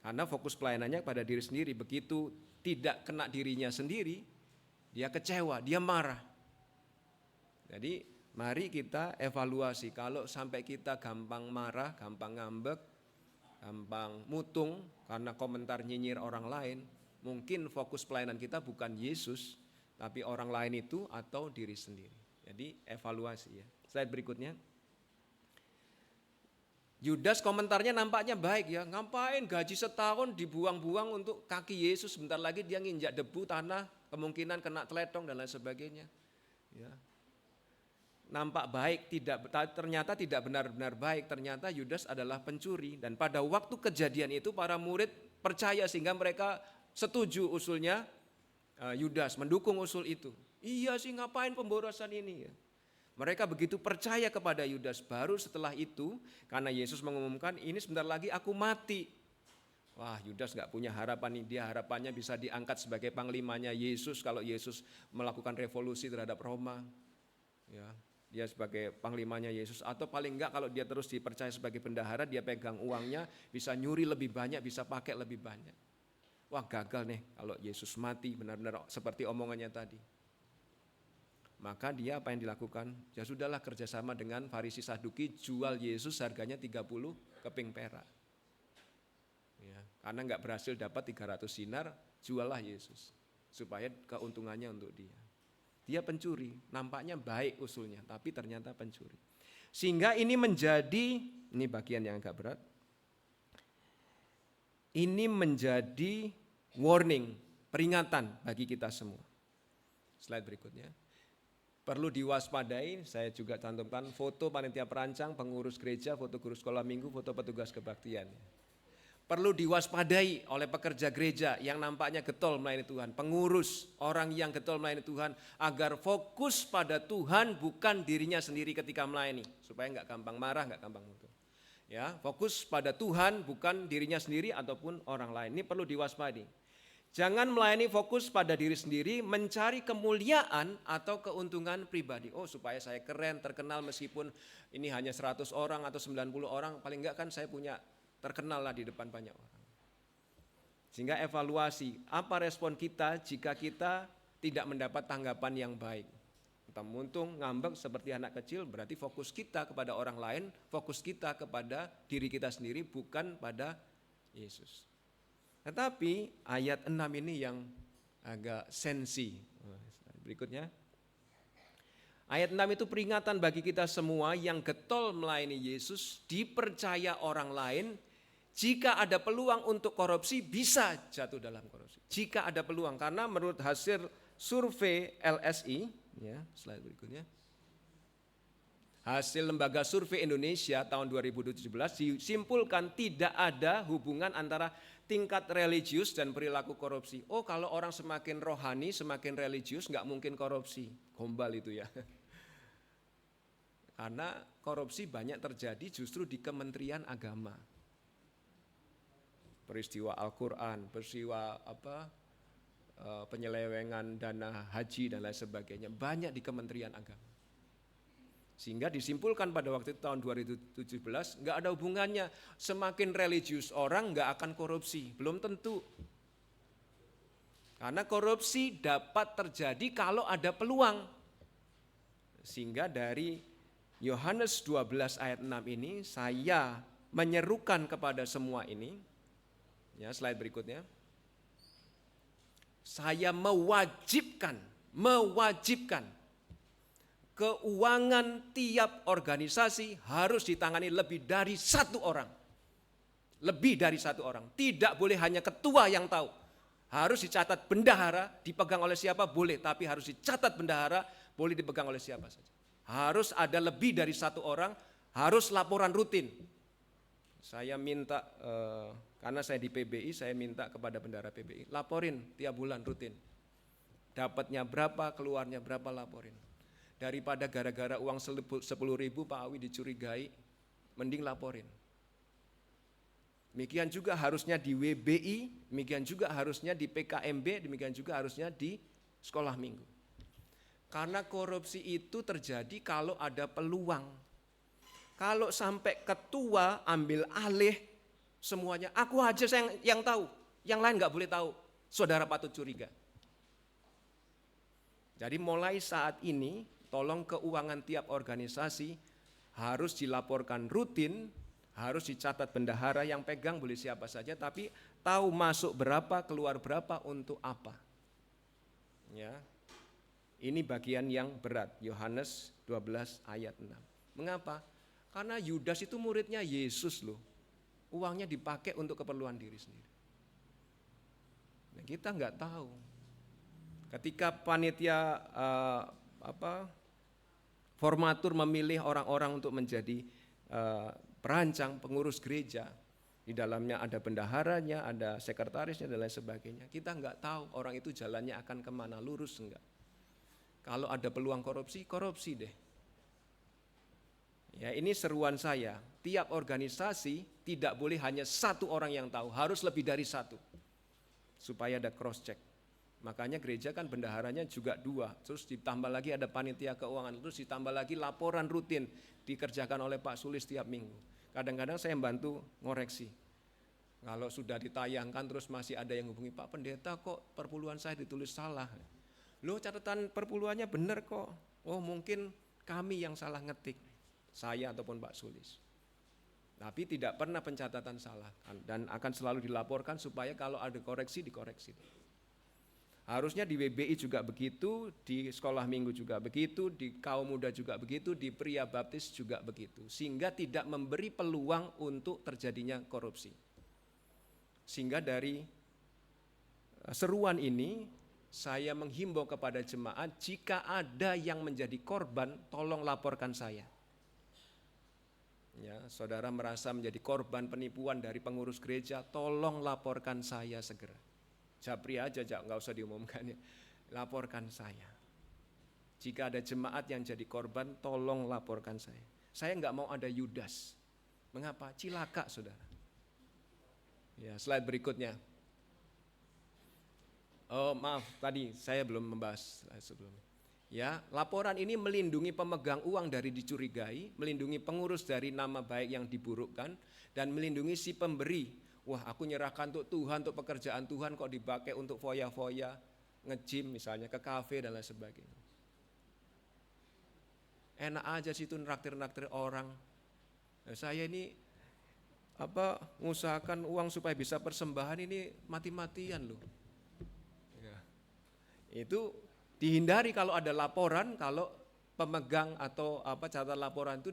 Karena fokus pelayanannya pada diri sendiri, begitu tidak kena dirinya sendiri, dia kecewa, dia marah. Jadi mari kita evaluasi, kalau sampai kita gampang marah, gampang ngambek, gampang mutung karena komentar nyinyir orang lain, mungkin fokus pelayanan kita bukan Yesus, tapi orang lain itu atau diri sendiri. Jadi evaluasi ya. Slide berikutnya. Yudas komentarnya nampaknya baik ya, ngapain gaji setahun dibuang-buang untuk kaki Yesus, sebentar lagi dia nginjak debu tanah, kemungkinan kena teletong dan lain sebagainya. Ya. Nampak baik, ternyata tidak benar-benar baik, ternyata Yudas adalah pencuri. Dan pada waktu kejadian itu para murid percaya sehingga mereka setuju usulnya Yudas, mendukung usul itu. Iya sih, ngapain pemborosan ini ya. Mereka begitu percaya kepada Yudas, baru setelah itu karena Yesus mengumumkan ini sebentar lagi aku mati. Wah, Yudas gak punya harapan nih, dia harapannya bisa diangkat sebagai panglimanya Yesus kalau Yesus melakukan revolusi terhadap Roma. Ya, dia sebagai panglimanya Yesus, atau paling enggak kalau dia terus dipercaya sebagai bendahara, dia pegang uangnya, bisa nyuri lebih banyak, bisa pakai lebih banyak. Wah, gagal nih kalau Yesus mati, benar-benar seperti omongannya tadi. Maka dia apa yang dilakukan? Ya sudahlah, kerjasama dengan Farisi Saduki, jual Yesus harganya 30 keping perak. Ya, karena enggak berhasil dapat 300 dinar, juallah Yesus supaya keuntungannya untuk dia. Dia pencuri, nampaknya baik usulnya, tapi ternyata pencuri. Sehingga ini bagian yang agak berat. Ini menjadi warning, peringatan bagi kita semua. Slide berikutnya. Perlu diwaspadai, saya juga cantumkan foto panitia perancang, pengurus gereja, foto guru sekolah minggu, foto petugas kebaktian. Perlu diwaspadai oleh pekerja gereja yang nampaknya getol melayani Tuhan, pengurus, orang yang getol melayani Tuhan, agar fokus pada Tuhan bukan dirinya sendiri ketika melayani, supaya enggak gampang marah, enggak gampang mutu. Ya, fokus pada Tuhan bukan dirinya sendiri ataupun orang lain. Ini perlu diwaspadai. Jangan melayani fokus pada diri sendiri, mencari kemuliaan atau keuntungan pribadi. Oh, supaya saya keren, terkenal, meskipun ini hanya 100 orang atau 90 orang, paling enggak kan saya punya terkenal lah di depan banyak orang. Sehingga evaluasi, apa respon kita jika kita tidak mendapat tanggapan yang baik. Kita muntung, ngambek seperti anak kecil, berarti fokus kita kepada orang lain, fokus kita kepada diri kita sendiri, bukan pada Yesus. Tetapi ayat 6 ini yang agak sensi. Berikutnya. Ayat 6 itu peringatan bagi kita semua yang getol melayani Yesus, dipercaya orang lain, jika ada peluang untuk korupsi bisa jatuh dalam korupsi. Jika ada peluang, karena menurut hasil survei LSI, ya, slide berikutnya. Hasil lembaga survei Indonesia tahun 2017 disimpulkan tidak ada hubungan antara tingkat religius dan perilaku korupsi. Oh, kalau orang semakin rohani, semakin religius, nggak mungkin korupsi. Gombal itu ya. Karena korupsi banyak terjadi justru di Kementerian Agama. Peristiwa Al-Quran, peristiwa penyelewengan dana haji dan lain sebagainya, banyak di Kementerian Agama. Sehingga disimpulkan pada waktu itu tahun 2017 nggak ada hubungannya, semakin religius orang nggak akan korupsi, belum tentu. Karena korupsi dapat terjadi kalau ada peluang. Sehingga dari Yohanes 12 ayat 6 ini saya menyerukan kepada semua ini, ya slide berikutnya. Saya mewajibkan keuangan tiap organisasi harus ditangani lebih dari satu orang. Lebih dari satu orang. Tidak boleh hanya ketua yang tahu. Harus dicatat bendahara, dipegang oleh siapa boleh, tapi harus dicatat bendahara, boleh dipegang oleh siapa saja. Harus ada lebih dari satu orang, harus laporan rutin. Saya minta, karena saya di PBI, saya minta kepada bendahara PBI, laporin tiap bulan rutin. Dapatnya berapa, keluarnya berapa, laporin. Daripada gara-gara uang 10.000 Pak Awi dicurigai, mending laporin. Demikian juga harusnya di WBI, demikian juga harusnya di PKMB, demikian juga harusnya di sekolah minggu. Karena korupsi itu terjadi kalau ada peluang. Kalau sampai ketua ambil alih semuanya, aku aja yang tahu, yang lain nggak boleh tahu, saudara patut curiga. Jadi mulai saat ini, tolong keuangan tiap organisasi harus dilaporkan rutin, harus dicatat bendahara, yang pegang boleh siapa saja, tapi tahu masuk berapa, keluar berapa, untuk apa. Ya, ini bagian yang berat, Yohanes 12 ayat 6. Mengapa? Karena Yudas itu muridnya Yesus loh. Uangnya dipakai untuk keperluan diri sendiri. Nah, kita nggak tahu. Ketika panitia formatur memilih orang-orang untuk menjadi perancang, pengurus gereja, di dalamnya ada bendaharanya, ada sekretarisnya dan lain sebagainya. Kita nggak tahu orang itu jalannya akan kemana, lurus enggak. Kalau ada peluang korupsi, korupsi deh. Ya, ini seruan saya. Tiap organisasi tidak boleh hanya satu orang yang tahu, harus lebih dari satu. Supaya ada cross check. Makanya gereja kan bendaharanya juga 2, terus ditambah lagi ada panitia keuangan, terus ditambah lagi laporan rutin dikerjakan oleh Pak Sulis tiap minggu. Kadang-kadang saya membantu ngoreksi. Kalau sudah ditayangkan terus masih ada yang hubungi, Pak Pendeta kok perpuluhan saya ditulis salah. Loh, catatan perpuluhannya benar kok. Oh, mungkin kami yang salah ngetik, saya ataupun Pak Sulis. Tapi tidak pernah pencatatan salah dan akan selalu dilaporkan supaya kalau ada koreksi dikoreksi. Harusnya di WBI juga begitu, di sekolah minggu juga begitu, di kaum muda juga begitu, di pria baptis juga begitu. Sehingga tidak memberi peluang untuk terjadinya korupsi. Sehingga dari seruan ini saya menghimbau kepada jemaat, jika ada yang menjadi korban, tolong laporkan saya. Ya, saudara merasa menjadi korban penipuan dari pengurus gereja, tolong laporkan saya segera. Japri aja, nggak usah diumumkan ya. Laporkan saya. Jika ada jemaat yang jadi korban, tolong laporkan saya. Saya nggak mau ada Yudas. Mengapa? Cilaka, saudara. Ya, slide berikutnya. Oh maaf, tadi saya belum membahas sebelumnya. Ya, laporan ini melindungi pemegang uang dari dicurigai, melindungi pengurus dari nama baik yang diburukkan, dan melindungi si pemberi. Wah, aku nyerahkan untuk Tuhan, untuk pekerjaan Tuhan kok dipakai untuk foya-foya, nge-gym misalnya, ke kafe dan lain sebagainya. Enak aja sih itu naktir-naktir orang. Nah, saya ini mengusahakan uang supaya bisa persembahan ini mati-matian loh. Ya. Itu dihindari kalau ada laporan, kalau pemegang atau catatan laporan itu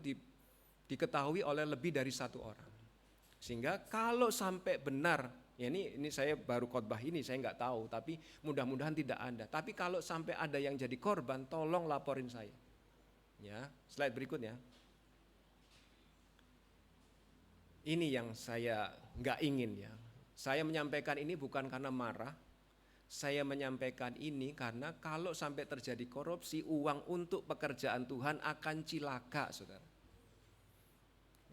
diketahui oleh lebih dari satu orang. Sehingga kalau sampai benar, ya ini saya baru khotbah ini, saya nggak tahu, tapi mudah-mudahan tidak ada. Tapi kalau sampai ada yang jadi korban, tolong laporin saya. Ya, slide berikutnya. Ini yang saya nggak ingin ya. Saya menyampaikan ini bukan karena marah. Saya menyampaikan ini karena kalau sampai terjadi korupsi, uang untuk pekerjaan Tuhan akan cilaka, saudara.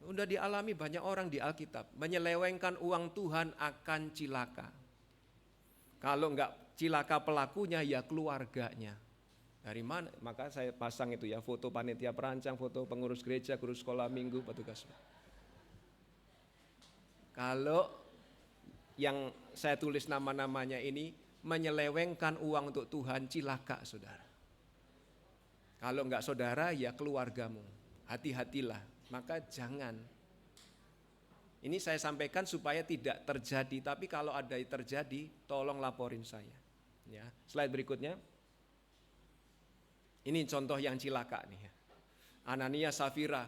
Udah dialami banyak orang di Alkitab, menyelewengkan uang Tuhan akan cilaka. Kalau enggak cilaka pelakunya, ya keluarganya. Dari mana? Maka saya pasang itu ya, foto panitia perancang, foto pengurus gereja, guru sekolah minggu, petugas. Kalau yang saya tulis nama-namanya ini menyelewengkan uang untuk Tuhan, cilaka, saudara. Kalau enggak saudara, ya keluargamu. Hati-hatilah, maka jangan. Ini saya sampaikan supaya tidak terjadi, tapi kalau ada terjadi, tolong laporin saya. Ya, slide berikutnya. Ini contoh yang cilaka nih ya. Anania Safira,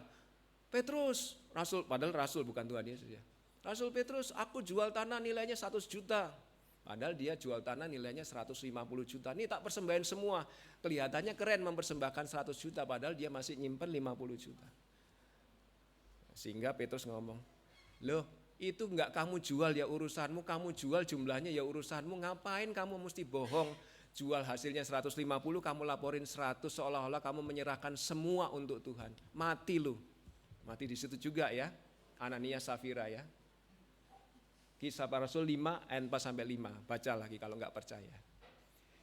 Petrus, Rasul, padahal Rasul bukan Tuhan Yesus ya. Rasul Petrus, aku jual tanah nilainya 100 juta. Padahal dia jual tanah nilainya 150 juta. Ini tak persembahan semua. Kelihatannya keren mempersembahkan 100 juta, padahal dia masih nyimpen 50 juta. Sehingga Petrus ngomong, loh itu enggak kamu jual ya urusanmu, kamu jual jumlahnya ya urusanmu, ngapain kamu mesti bohong, jual hasilnya 150 kamu laporin 100 seolah-olah kamu menyerahkan semua untuk Tuhan. Mati lu, mati di situ juga ya, Anania Safira ya. Kisah Para Rasul 5 ayat 4-5, baca lagi kalau enggak percaya.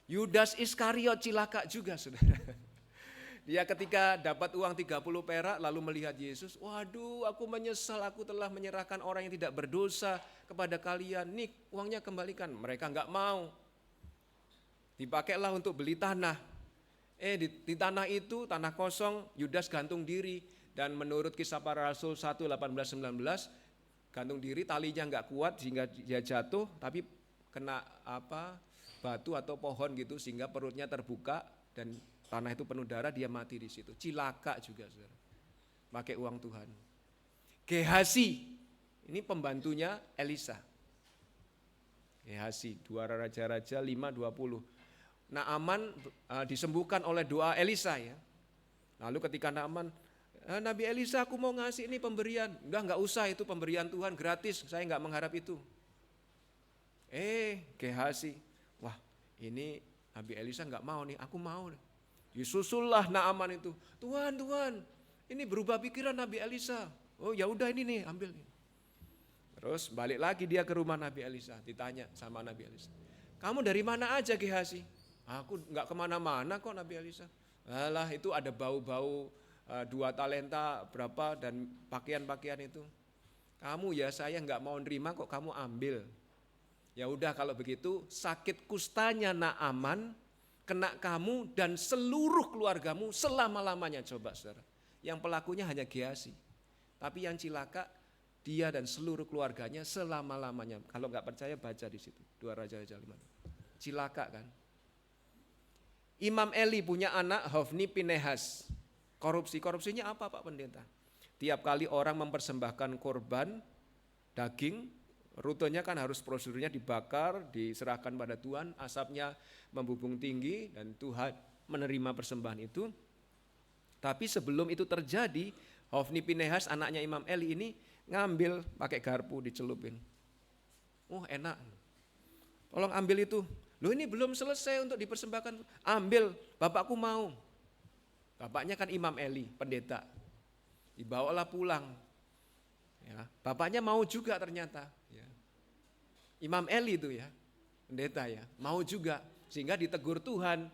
Yudas Iskariot cilaka juga, saudara. Dia ketika dapat uang 30 perak lalu melihat Yesus, waduh aku menyesal, aku telah menyerahkan orang yang tidak berdosa kepada kalian, nih uangnya kembalikan. Mereka enggak mau, dipakailah untuk beli tanah. Di tanah itu, tanah kosong, Yudas gantung diri. Dan menurut Kisah Para Rasul 1:18-19, gantung diri, talinya enggak kuat sehingga dia jatuh, tapi kena batu atau pohon gitu sehingga perutnya terbuka dan tanah itu penuh darah, dia mati di situ. Cilaka juga, saudara. Pakai uang Tuhan. Gehasi, ini pembantunya Elisa. Gehasi, 2 Raja-Raja 5:20. Naaman disembuhkan oleh doa Elisa ya. Lalu ketika Naaman, Nabi Elisa aku mau ngasih ini pemberian. Enggak usah, itu pemberian Tuhan gratis, saya enggak mengharap itu. Gehasi, wah ini Nabi Elisa enggak mau nih, aku mau. Disusullah Naaman itu, Tuhan, ini berubah pikiran Nabi Elisa. Oh ya udah ini nih, ambil nih. Terus balik lagi dia ke rumah Nabi Elisa, ditanya sama Nabi Elisa, kamu dari mana aja Gehasi? Aku enggak kemana-mana kok Nabi Elisa. Alah itu ada bau-bau 2 talenta berapa dan pakaian-pakaian itu. Kamu ya saya enggak mau nerima kok kamu ambil. Ya udah kalau begitu sakit kustanya Naaman kena kamu dan seluruh keluargamu selama-lamanya. Coba saudara, yang pelakunya hanya Gehasi, tapi yang cilaka dia dan seluruh keluarganya selama-lamanya. Kalau enggak percaya baca di situ 2 Raja-Raja 5. Cilaka kan. Imam Eli punya anak Hofni Pinehas. Korupsinya apa Pak Pendeta? Tiap kali orang mempersembahkan korban daging, rutenya kan harus prosedurnya dibakar, diserahkan pada Tuhan, asapnya membubung tinggi dan Tuhan menerima persembahan itu. Tapi sebelum itu terjadi, Hofni Pinehas anaknya Imam Eli ini ngambil pakai garpu dicelupin. Enak. Tolong ambil itu. Loh ini belum selesai untuk dipersembahkan. Ambil, bapakku mau. Bapaknya kan Imam Eli, pendeta. Dibawalah pulang. Ya, bapaknya mau juga ternyata. Ya. Imam Eli itu ya, pendeta ya, mau juga. Sehingga ditegur Tuhan.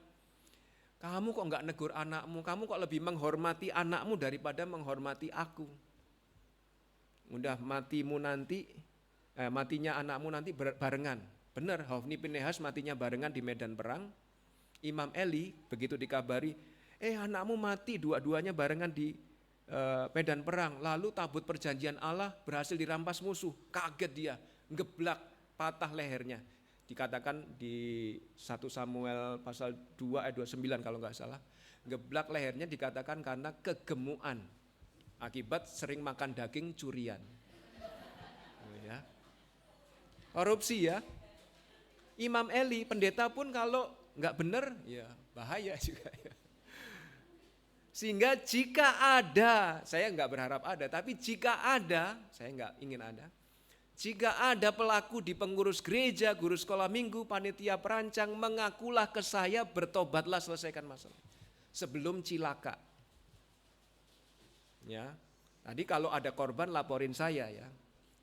Kamu kok enggak negur anakmu? Kamu kok lebih menghormati anakmu daripada menghormati aku? Udah matinya anakmu nanti barengan. Benar, Hofni Pinehas matinya barengan di medan perang. Imam Eli begitu dikabari, anakmu mati dua-duanya barengan di medan perang. Lalu tabut perjanjian Allah berhasil dirampas musuh. Kaget dia, ngeblak, patah lehernya. Dikatakan di 1 Samuel pasal 2 ayat 29 kalau nggak salah. Ngeblak lehernya dikatakan karena kegemukan. Akibat sering makan daging curian. Ya. Korupsi ya. Imam Eli, pendeta pun kalau nggak benar, ya bahaya juga ya. Sehingga jika ada, saya nggak berharap ada, tapi jika ada, saya nggak ingin ada. Jika ada pelaku di pengurus gereja, guru sekolah minggu, panitia perancang, mengakulah ke saya, bertobatlah selesaikan masalah. Sebelum cilaka. Ya, tadi kalau ada korban laporin saya ya.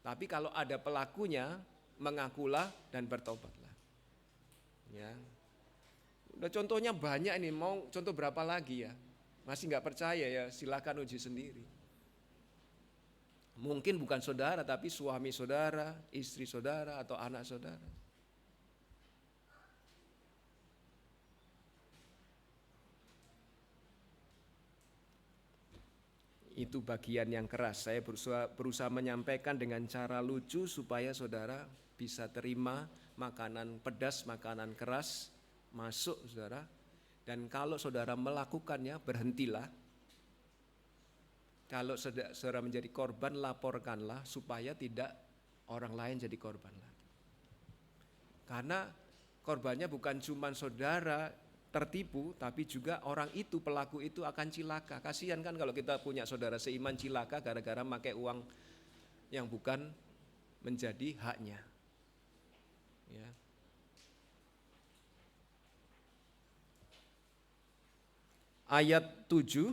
Tapi kalau ada pelakunya, mengakulah dan bertobatlah. Ya, udah contohnya banyak ini, mau contoh berapa lagi ya? Masih nggak percaya ya, silakan uji sendiri. Mungkin bukan saudara, tapi suami saudara, istri saudara, atau anak saudara. Itu bagian yang keras. Saya berusaha menyampaikan dengan cara lucu supaya saudara bisa terima makanan pedas, makanan keras masuk saudara. Dan kalau saudara melakukannya, berhentilah. Kalau saudara menjadi korban, laporkanlah supaya tidak orang lain jadi korban lagi. Karena korbannya bukan cuma saudara tertipu, tapi juga orang itu, pelaku itu akan cilaka. Kasihan kan kalau kita punya saudara seiman cilaka gara-gara pakai uang yang bukan menjadi haknya. Ya. Ayat 7,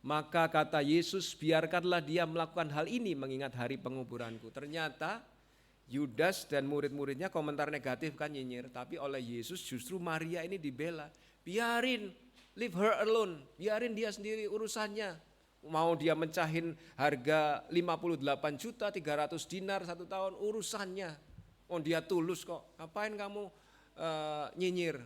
maka kata Yesus, biarkanlah dia melakukan hal ini mengingat hari penguburanku. Ternyata Yudas dan murid-muridnya komentar negatif kan, nyinyir. Tapi oleh Yesus justru Maria ini dibela. Biarin, leave her alone. Biarin dia sendiri urusannya. Mau dia mencahin harga 58 juta, 300 dinar 1 tahun, urusannya. Oh dia tulus kok, ngapain kamu nyinyir.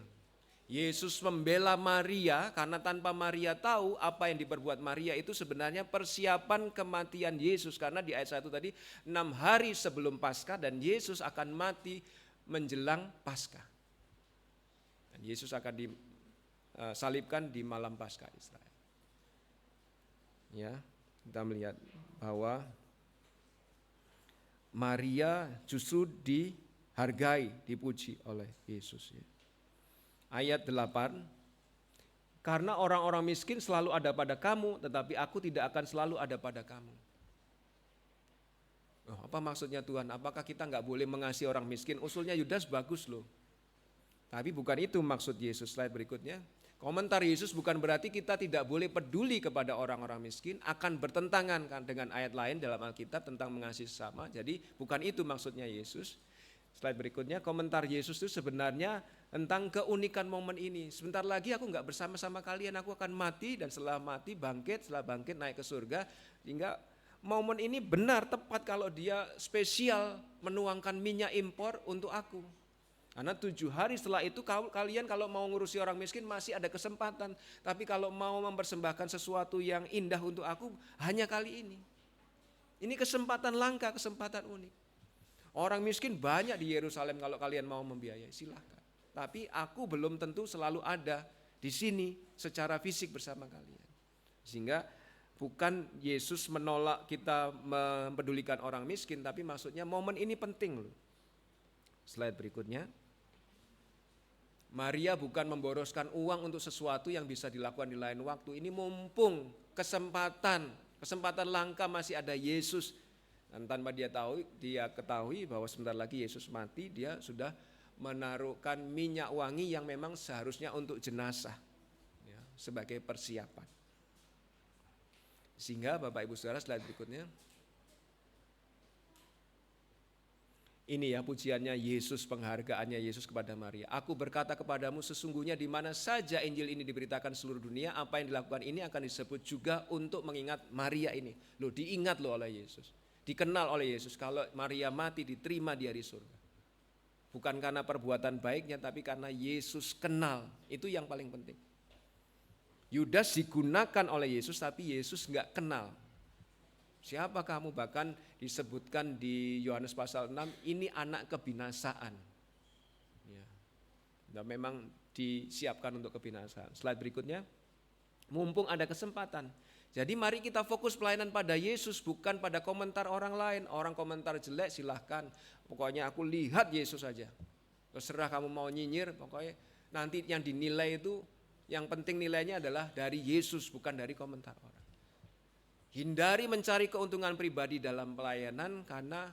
Yesus membela Maria karena tanpa Maria tahu apa yang diperbuat Maria itu sebenarnya persiapan kematian Yesus. Karena di ayat 1 tadi 6 hari sebelum Paskah dan Yesus akan mati menjelang Paskah. Dan Yesus akan disalibkan di malam Paskah Israel. Ya, Kita melihat bahwa Maria justru dihargai, dipuji oleh Yesus. Ayat 8, karena orang-orang miskin selalu ada pada kamu, tetapi aku tidak akan selalu ada pada kamu. Oh, apa maksudnya Tuhan? Apakah kita nggak boleh mengasihi orang miskin? Usulnya Yudas bagus loh. Tapi bukan itu maksud Yesus. Slide berikutnya. Komentar Yesus bukan berarti kita tidak boleh peduli kepada orang-orang miskin, akan bertentangan kan dengan ayat lain dalam Alkitab tentang mengasihi sesama. Jadi bukan itu maksudnya Yesus. Slide berikutnya, komentar Yesus itu sebenarnya tentang keunikan momen ini. Sebentar lagi aku nggak bersama-sama kalian, aku akan mati dan setelah mati bangkit, setelah bangkit naik ke surga. Sehingga momen ini benar tepat kalau dia spesial menuangkan minyak impor untuk aku. Karena 7 hari setelah itu kalian kalau mau ngurusi orang miskin masih ada kesempatan. Tapi kalau mau mempersembahkan sesuatu yang indah untuk aku hanya kali ini. Ini kesempatan langka, kesempatan unik. Orang miskin banyak di Yerusalem kalau kalian mau membiayai, silahkan. Tapi aku belum tentu selalu ada di sini secara fisik bersama kalian. Sehingga bukan Yesus menolak kita mempedulikan orang miskin, tapi maksudnya momen ini penting loh. Slide berikutnya. Maria bukan memboroskan uang untuk sesuatu yang bisa dilakukan di lain waktu. Ini mumpung kesempatan langka masih ada Yesus. Dan tanpa dia ketahui bahwa sebentar lagi Yesus mati, dia sudah menaruhkan minyak wangi yang memang seharusnya untuk jenazah ya, sebagai persiapan. Sehingga Bapak Ibu Saudara, slide berikutnya. Ini ya pujiannya Yesus, penghargaannya Yesus kepada Maria. Aku berkata kepadamu sesungguhnya di mana saja Injil ini diberitakan seluruh dunia, apa yang dilakukan ini akan disebut juga untuk mengingat Maria ini. Loh, diingat loh oleh Yesus. Dikenal oleh Yesus. Kalau Maria mati diterima di hari surga. Bukan karena perbuatan baiknya tapi karena Yesus kenal. Itu yang paling penting. Yudas digunakan oleh Yesus tapi Yesus enggak kenal. Siapa kamu? Bahkan disebutkan di Yohanes pasal 6, ini anak kebinasaan. Ya. Dan memang disiapkan untuk kebinasaan. Slide berikutnya. Mumpung ada kesempatan. Jadi mari kita fokus pelayanan pada Yesus, bukan pada komentar orang lain. Orang komentar jelek silahkan. Pokoknya aku lihat Yesus saja. Terserah kamu mau nyinyir, pokoknya nanti yang dinilai itu, yang penting nilainya adalah dari Yesus, bukan dari komentar orang. Hindari mencari keuntungan pribadi dalam pelayanan karena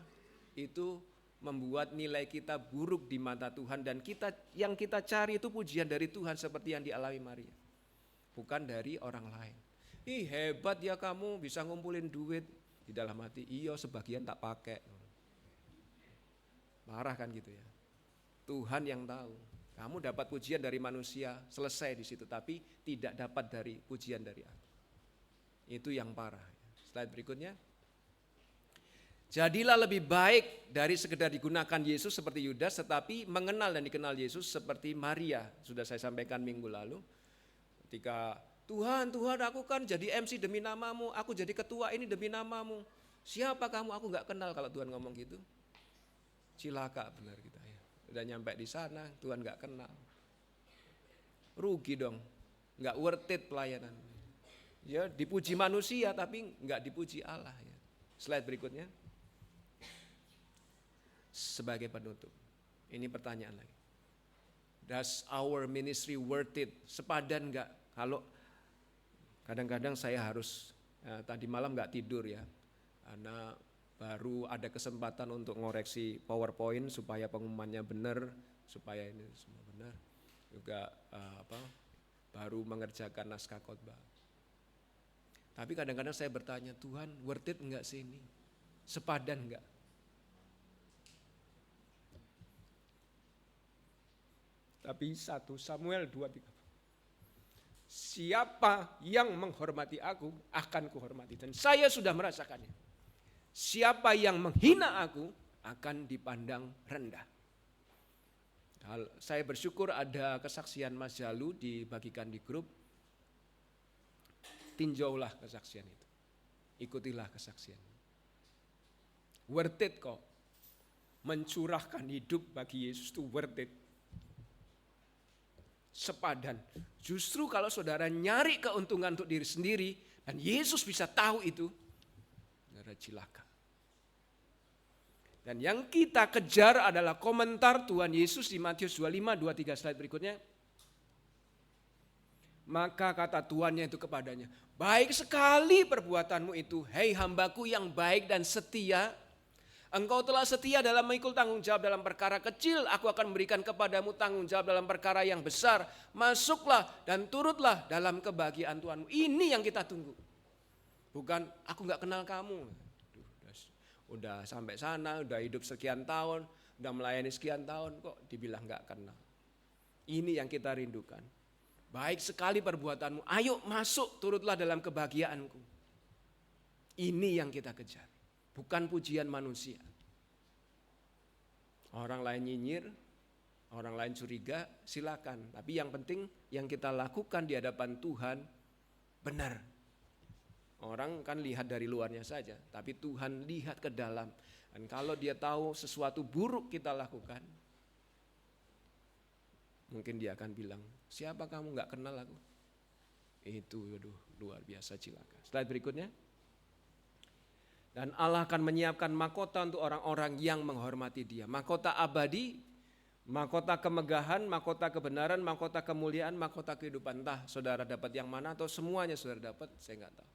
itu membuat nilai kita buruk di mata Tuhan dan yang kita cari itu pujian dari Tuhan seperti yang dialami Maria. Bukan dari orang lain. Ih hebat ya kamu bisa ngumpulin duit. Di dalam hati, iya sebagian tak pakai. Marah kan gitu ya. Tuhan yang tahu. Kamu dapat pujian dari manusia, selesai di situ. Tapi tidak dapat dari pujian dari aku. Itu yang parah. Slide berikutnya. Jadilah lebih baik dari sekedar digunakan Yesus seperti Yudas, tetapi mengenal dan dikenal Yesus seperti Maria. Sudah saya sampaikan minggu lalu. Ketika Tuhan aku kan jadi MC demi namamu, aku jadi ketua ini demi namamu. Siapa kamu? Aku gak kenal kalau Tuhan ngomong gitu. Cilaka benar kita ya. Udah nyampe di sana, Tuhan gak kenal. Rugi dong, gak worth it pelayanan. Ya dipuji manusia tapi nggak dipuji Allah ya. Slide berikutnya. Sebagai penutup, ini pertanyaan lagi. Does our ministry worth it? Sepadan nggak? Kalau kadang-kadang saya harus tadi malam nggak tidur ya, karena baru ada kesempatan untuk ngoreksi PowerPoint supaya pengumumannya benar, supaya ini semua benar. Juga baru mengerjakan naskah khotbah. Tapi kadang-kadang saya bertanya, Tuhan worth it enggak sih ini? Sepadan enggak? Tapi 1 Samuel 2:3. Siapa yang menghormati aku akan kuhormati. Dan saya sudah merasakannya. Siapa yang menghina aku akan dipandang rendah. Saya bersyukur ada kesaksian Mas Jalu dibagikan di grup. Tinjaulah kesaksian itu. Ikutilah kesaksian. Worth it kok. Mencurahkan hidup bagi Yesus itu worth it. Sepadan. Justru kalau saudara nyari keuntungan untuk diri sendiri dan Yesus bisa tahu itu, saudara cilaka. Dan yang kita kejar adalah komentar Tuhan Yesus di Matius 25, 23 slide berikutnya. Maka kata tuannya itu kepadanya, baik sekali perbuatanmu itu, hei hambaku yang baik dan setia. Engkau telah setia dalam mengikul tanggung jawab dalam perkara kecil, aku akan memberikan kepadamu tanggung jawab dalam perkara yang besar. Masuklah dan turutlah dalam kebahagiaan Tuhanmu. Ini yang kita tunggu. Bukan aku gak kenal kamu. Udah sampai sana, udah hidup sekian tahun, udah melayani sekian tahun, kok dibilang gak kenal. Ini yang kita rindukan. Baik sekali perbuatanmu, ayo masuk, turutlah dalam kebahagiaanku. Ini yang kita kejar, bukan pujian manusia. Orang lain nyinyir, orang lain curiga, silakan. Tapi yang penting yang kita lakukan di hadapan Tuhan benar. Orang kan lihat dari luarnya saja, tapi Tuhan lihat ke dalam. Dan kalau dia tahu sesuatu buruk kita lakukan, mungkin dia akan bilang, siapa kamu, gak kenal aku. Itu luar biasa cilaka. Slide berikutnya. Dan Allah akan menyiapkan mahkota untuk orang-orang yang menghormati dia. Mahkota abadi, mahkota kemegahan, mahkota kebenaran, mahkota kemuliaan, mahkota kehidupan. Entah saudara dapat yang mana atau semuanya saudara dapat, saya gak tahu.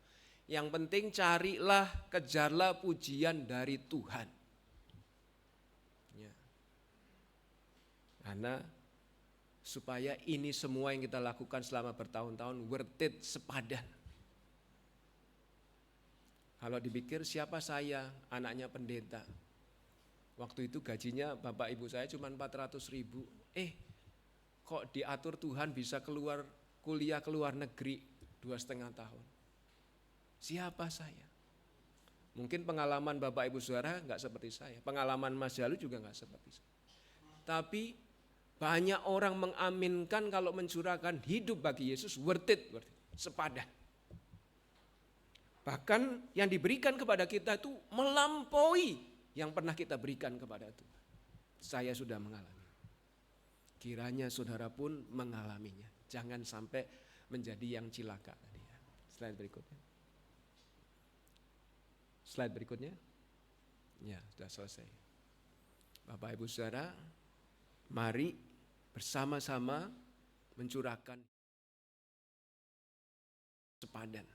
Yang penting carilah, kejarlah pujian dari Tuhan. Ya. Karena supaya ini semua yang kita lakukan selama bertahun-tahun worth it, sepadan. Kalau dipikir siapa saya, anaknya pendeta. Waktu itu gajinya bapak ibu saya cuma 400.000. Kok diatur Tuhan bisa keluar kuliah ke luar negeri 2,5 tahun. Siapa saya? Mungkin pengalaman bapak ibu saudara gak seperti saya. Pengalaman Mas Jalu juga gak seperti saya. Tapi banyak orang mengaminkan kalau mencurahkan hidup bagi Yesus worth it, sepadan. Bahkan yang diberikan kepada kita itu melampaui yang pernah kita berikan kepada Tuhan. Saya sudah mengalami. Kiranya saudara pun mengalaminya. Jangan sampai menjadi yang cilaka. Slide berikutnya. Slide berikutnya. Ya, sudah selesai. Bapak Ibu Saudara, mari bersama-sama mencurahkan sepadan.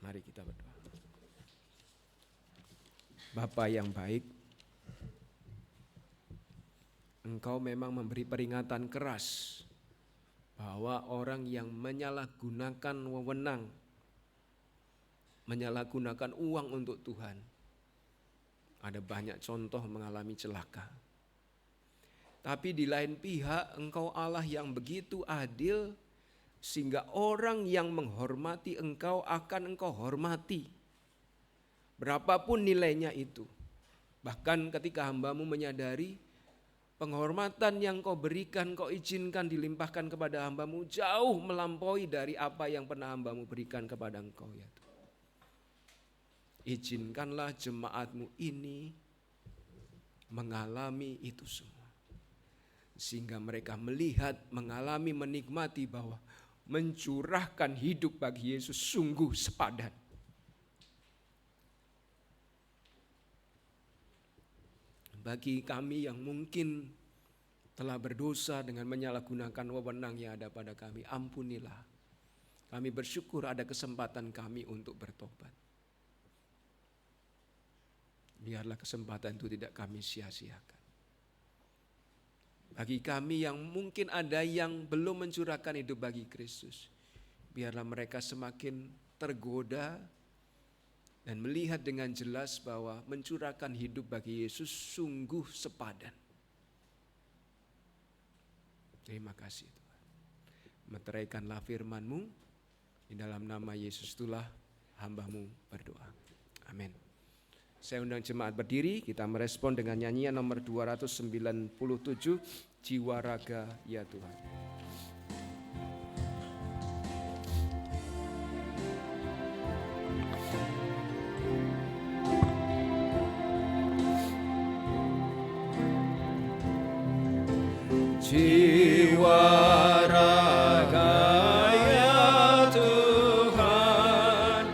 Mari kita berdoa. Bapa yang baik, Engkau memang memberi peringatan keras bahwa orang yang menyalahgunakan wewenang, menyalahgunakan uang untuk Tuhan, ada banyak contoh mengalami celaka. Tapi di lain pihak Engkau Allah yang begitu adil, sehingga orang yang menghormati Engkau akan Engkau hormati. Berapapun nilainya itu. Bahkan ketika hamba-Mu menyadari penghormatan yang Kau berikan, Kau izinkan dilimpahkan kepada hamba-Mu jauh melampaui dari apa yang pernah hamba-Mu berikan kepada Engkau ya Tuhan. Izinkanlah jemaat-Mu ini mengalami itu semua. Sehingga mereka melihat, mengalami, menikmati bahwa mencurahkan hidup bagi Yesus sungguh sepadan. Bagi kami yang mungkin telah berdosa dengan menyalahgunakan wewenang yang ada pada kami, ampunilah. Kami bersyukur ada kesempatan kami untuk bertobat. Biarlah kesempatan itu tidak kami sia-siakan. Bagi kami yang mungkin ada yang belum mencurahkan hidup bagi Kristus, biarlah mereka semakin tergoda dan melihat dengan jelas bahwa mencurahkan hidup bagi Yesus sungguh sepadan. Terima kasih Tuhan. Meteraikanlah firman-Mu, di dalam nama Yesus itulah hamba-Mu berdoa. Amin. Saya undang jemaat berdiri, kita merespon dengan nyanyian nomor 297, Jiwa Raga Ya Tuhan. Jiwa raga ya Tuhan,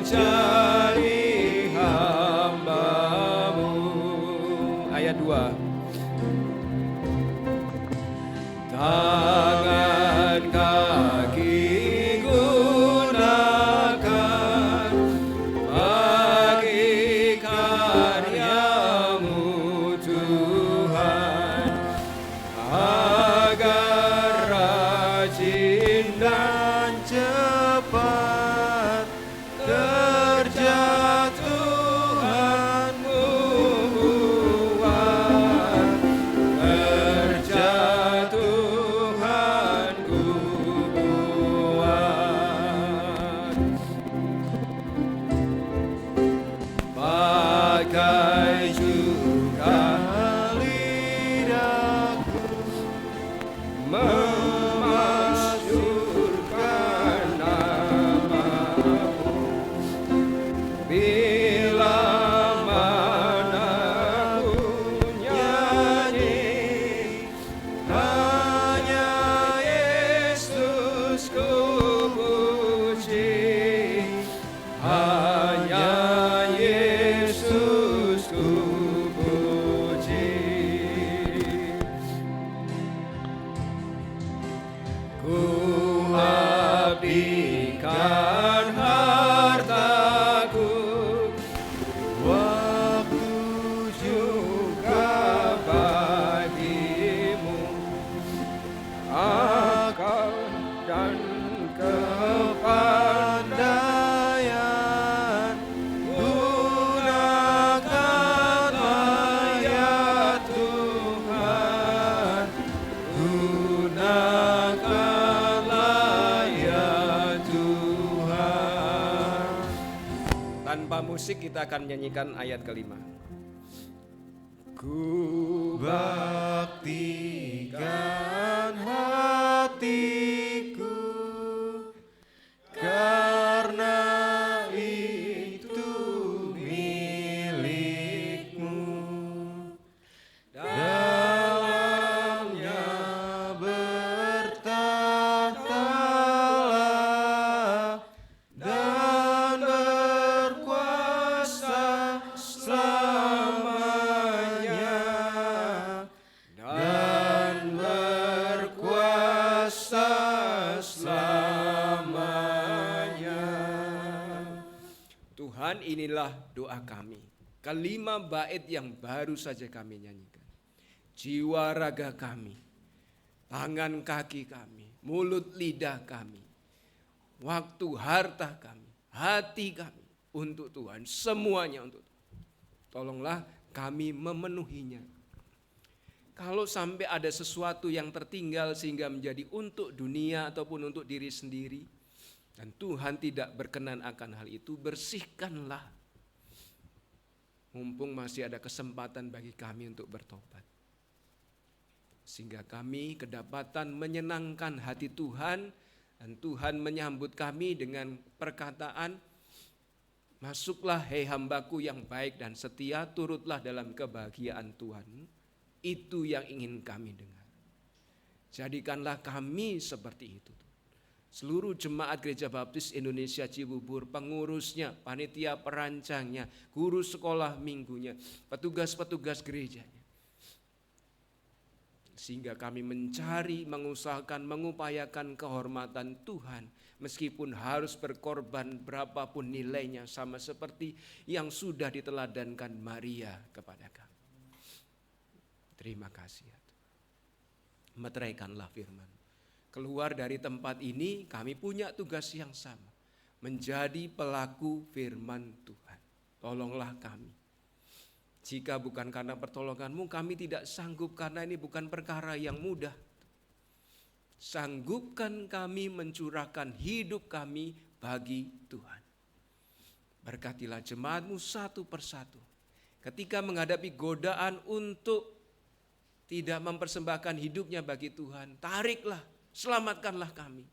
jadi hamba-Mu. Ayat 2. Tangan kaki gunakan bagi karya-Mu Tuhan, agar rajin dan cepat kerja Tuhan-Mu buat, kerja Tuhan-Ku buat. Pakai juga lidahku memasyurkan nama-Mu. Bila mana ku nyanyi, hanya Yesus ku puji, hanya Yesus ku puji. Ku abdikan hartaku, waktu juga bagi-Mu, akal dan kepandaian gunakanlah ya Tuhan, gunakanlah ya Tuhan. Tanpa musik kita akan menyanyikan ayat kelima. Ku baktikan hatiku, karena itu milik-Mu. Dalamnya bertahtalah dan berkuasa selamanya, dan berkuasa selamanya. Tuhan, inilah doa kami. Kelima bait yang baru saja kami nyanyikan. Jiwa raga kami, tangan kaki kami, mulut lidah kami, waktu harta kami, hati kami untuk Tuhan, semuanya untuk Tuhan. Tolonglah kami memenuhinya. Kalau sampai ada sesuatu yang tertinggal sehingga menjadi untuk dunia ataupun untuk diri sendiri, dan Tuhan tidak berkenan akan hal itu, bersihkanlah. Mumpung masih ada kesempatan bagi kami untuk bertobat, sehingga kami kedapatan menyenangkan hati Tuhan, dan Tuhan menyambut kami dengan perkataan, masuklah hei hambaku yang baik dan setia, turutlah dalam kebahagiaan Tuhan. Itu yang ingin kami dengar. Jadikanlah kami seperti itu. Seluruh jemaat Gereja Baptis Indonesia Cibubur, pengurusnya, panitia perancangnya, guru sekolah minggunya, petugas-petugas gerejanya. Sehingga kami mencari, mengusahakan, mengupayakan kehormatan Tuhan, meskipun harus berkorban berapapun nilainya, sama seperti yang sudah diteladankan Maria kepada kami. Terima kasih ya Tuhan. Meteraikanlah firman. Keluar dari tempat ini kami punya tugas yang sama, menjadi pelaku firman Tuhan. Tolonglah kami. Jika bukan karena pertolongan-Mu, kami tidak sanggup, karena ini bukan perkara yang mudah. Sanggupkan kami mencurahkan hidup kami bagi Tuhan. Berkatilah jemaat-Mu satu persatu. Ketika menghadapi godaan untuk tidak mempersembahkan hidupnya bagi Tuhan, tariklah, selamatkanlah kami.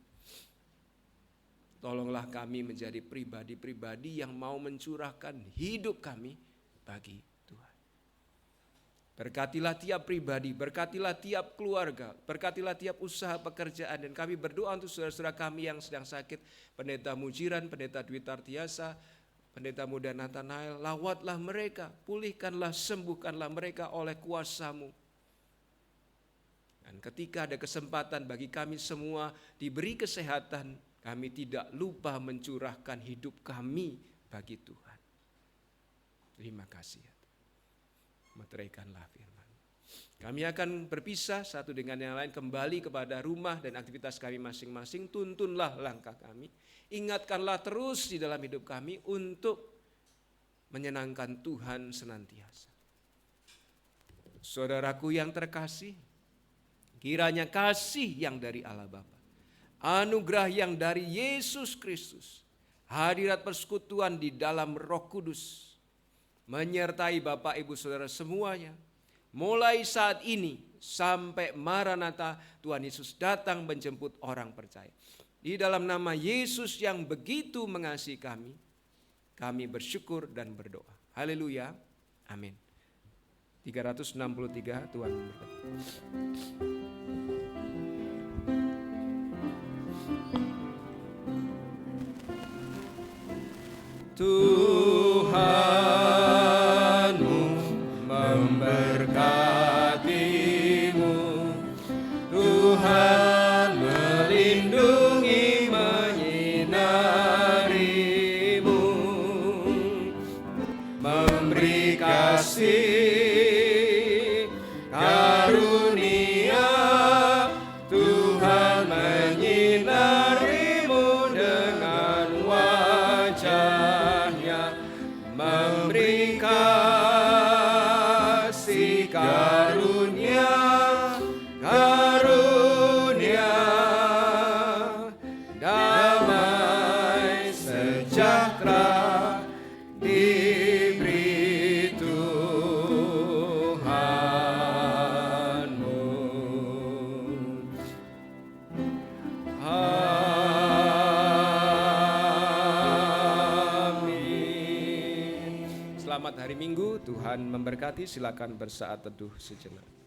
Tolonglah kami menjadi pribadi-pribadi yang mau mencurahkan hidup kami bagi Tuhan. Berkatilah tiap pribadi, berkatilah tiap keluarga, berkatilah tiap usaha pekerjaan. Dan kami berdoa untuk saudara-saudara kami yang sedang sakit, Pendeta Mujiran, Pendeta Dwi Tartiasa, Pendeta Muda Nathanael, lawatlah mereka, pulihkanlah, sembuhkanlah mereka oleh kuasa-Mu. Dan ketika ada kesempatan bagi kami semua diberi kesehatan, kami tidak lupa mencurahkan hidup kami bagi Tuhan. Terima kasih ya. Meteraikanlah firman. Kami akan berpisah satu dengan yang lain, kembali kepada rumah dan aktivitas kami masing-masing. Tuntunlah langkah kami, ingatkanlah terus di dalam hidup kami untuk menyenangkan Tuhan senantiasa. Saudaraku yang terkasih, kiranya kasih yang dari Allah Bapa, anugerah yang dari Yesus Kristus, hadirat persekutuan di dalam Roh Kudus menyertai Bapak Ibu Saudara semuanya, mulai saat ini sampai Maranatha Tuhan Yesus datang menjemput orang percaya. Di dalam nama Yesus yang begitu mengasihi kami bersyukur dan berdoa. Haleluya. Amin. 363 Tuhan memberkati. Tuhanmu memberkatimu, Tuhan melindungi menyinarimu, memberi kasih karunia, Tuhan menyinarimu dengan wajahnya, memberi kasih karunia, damai sejahtera diberi Tuhanmu. Amin. Selamat hari Minggu, Tuhan memberkati. Silakan bersaat teduh sejenak.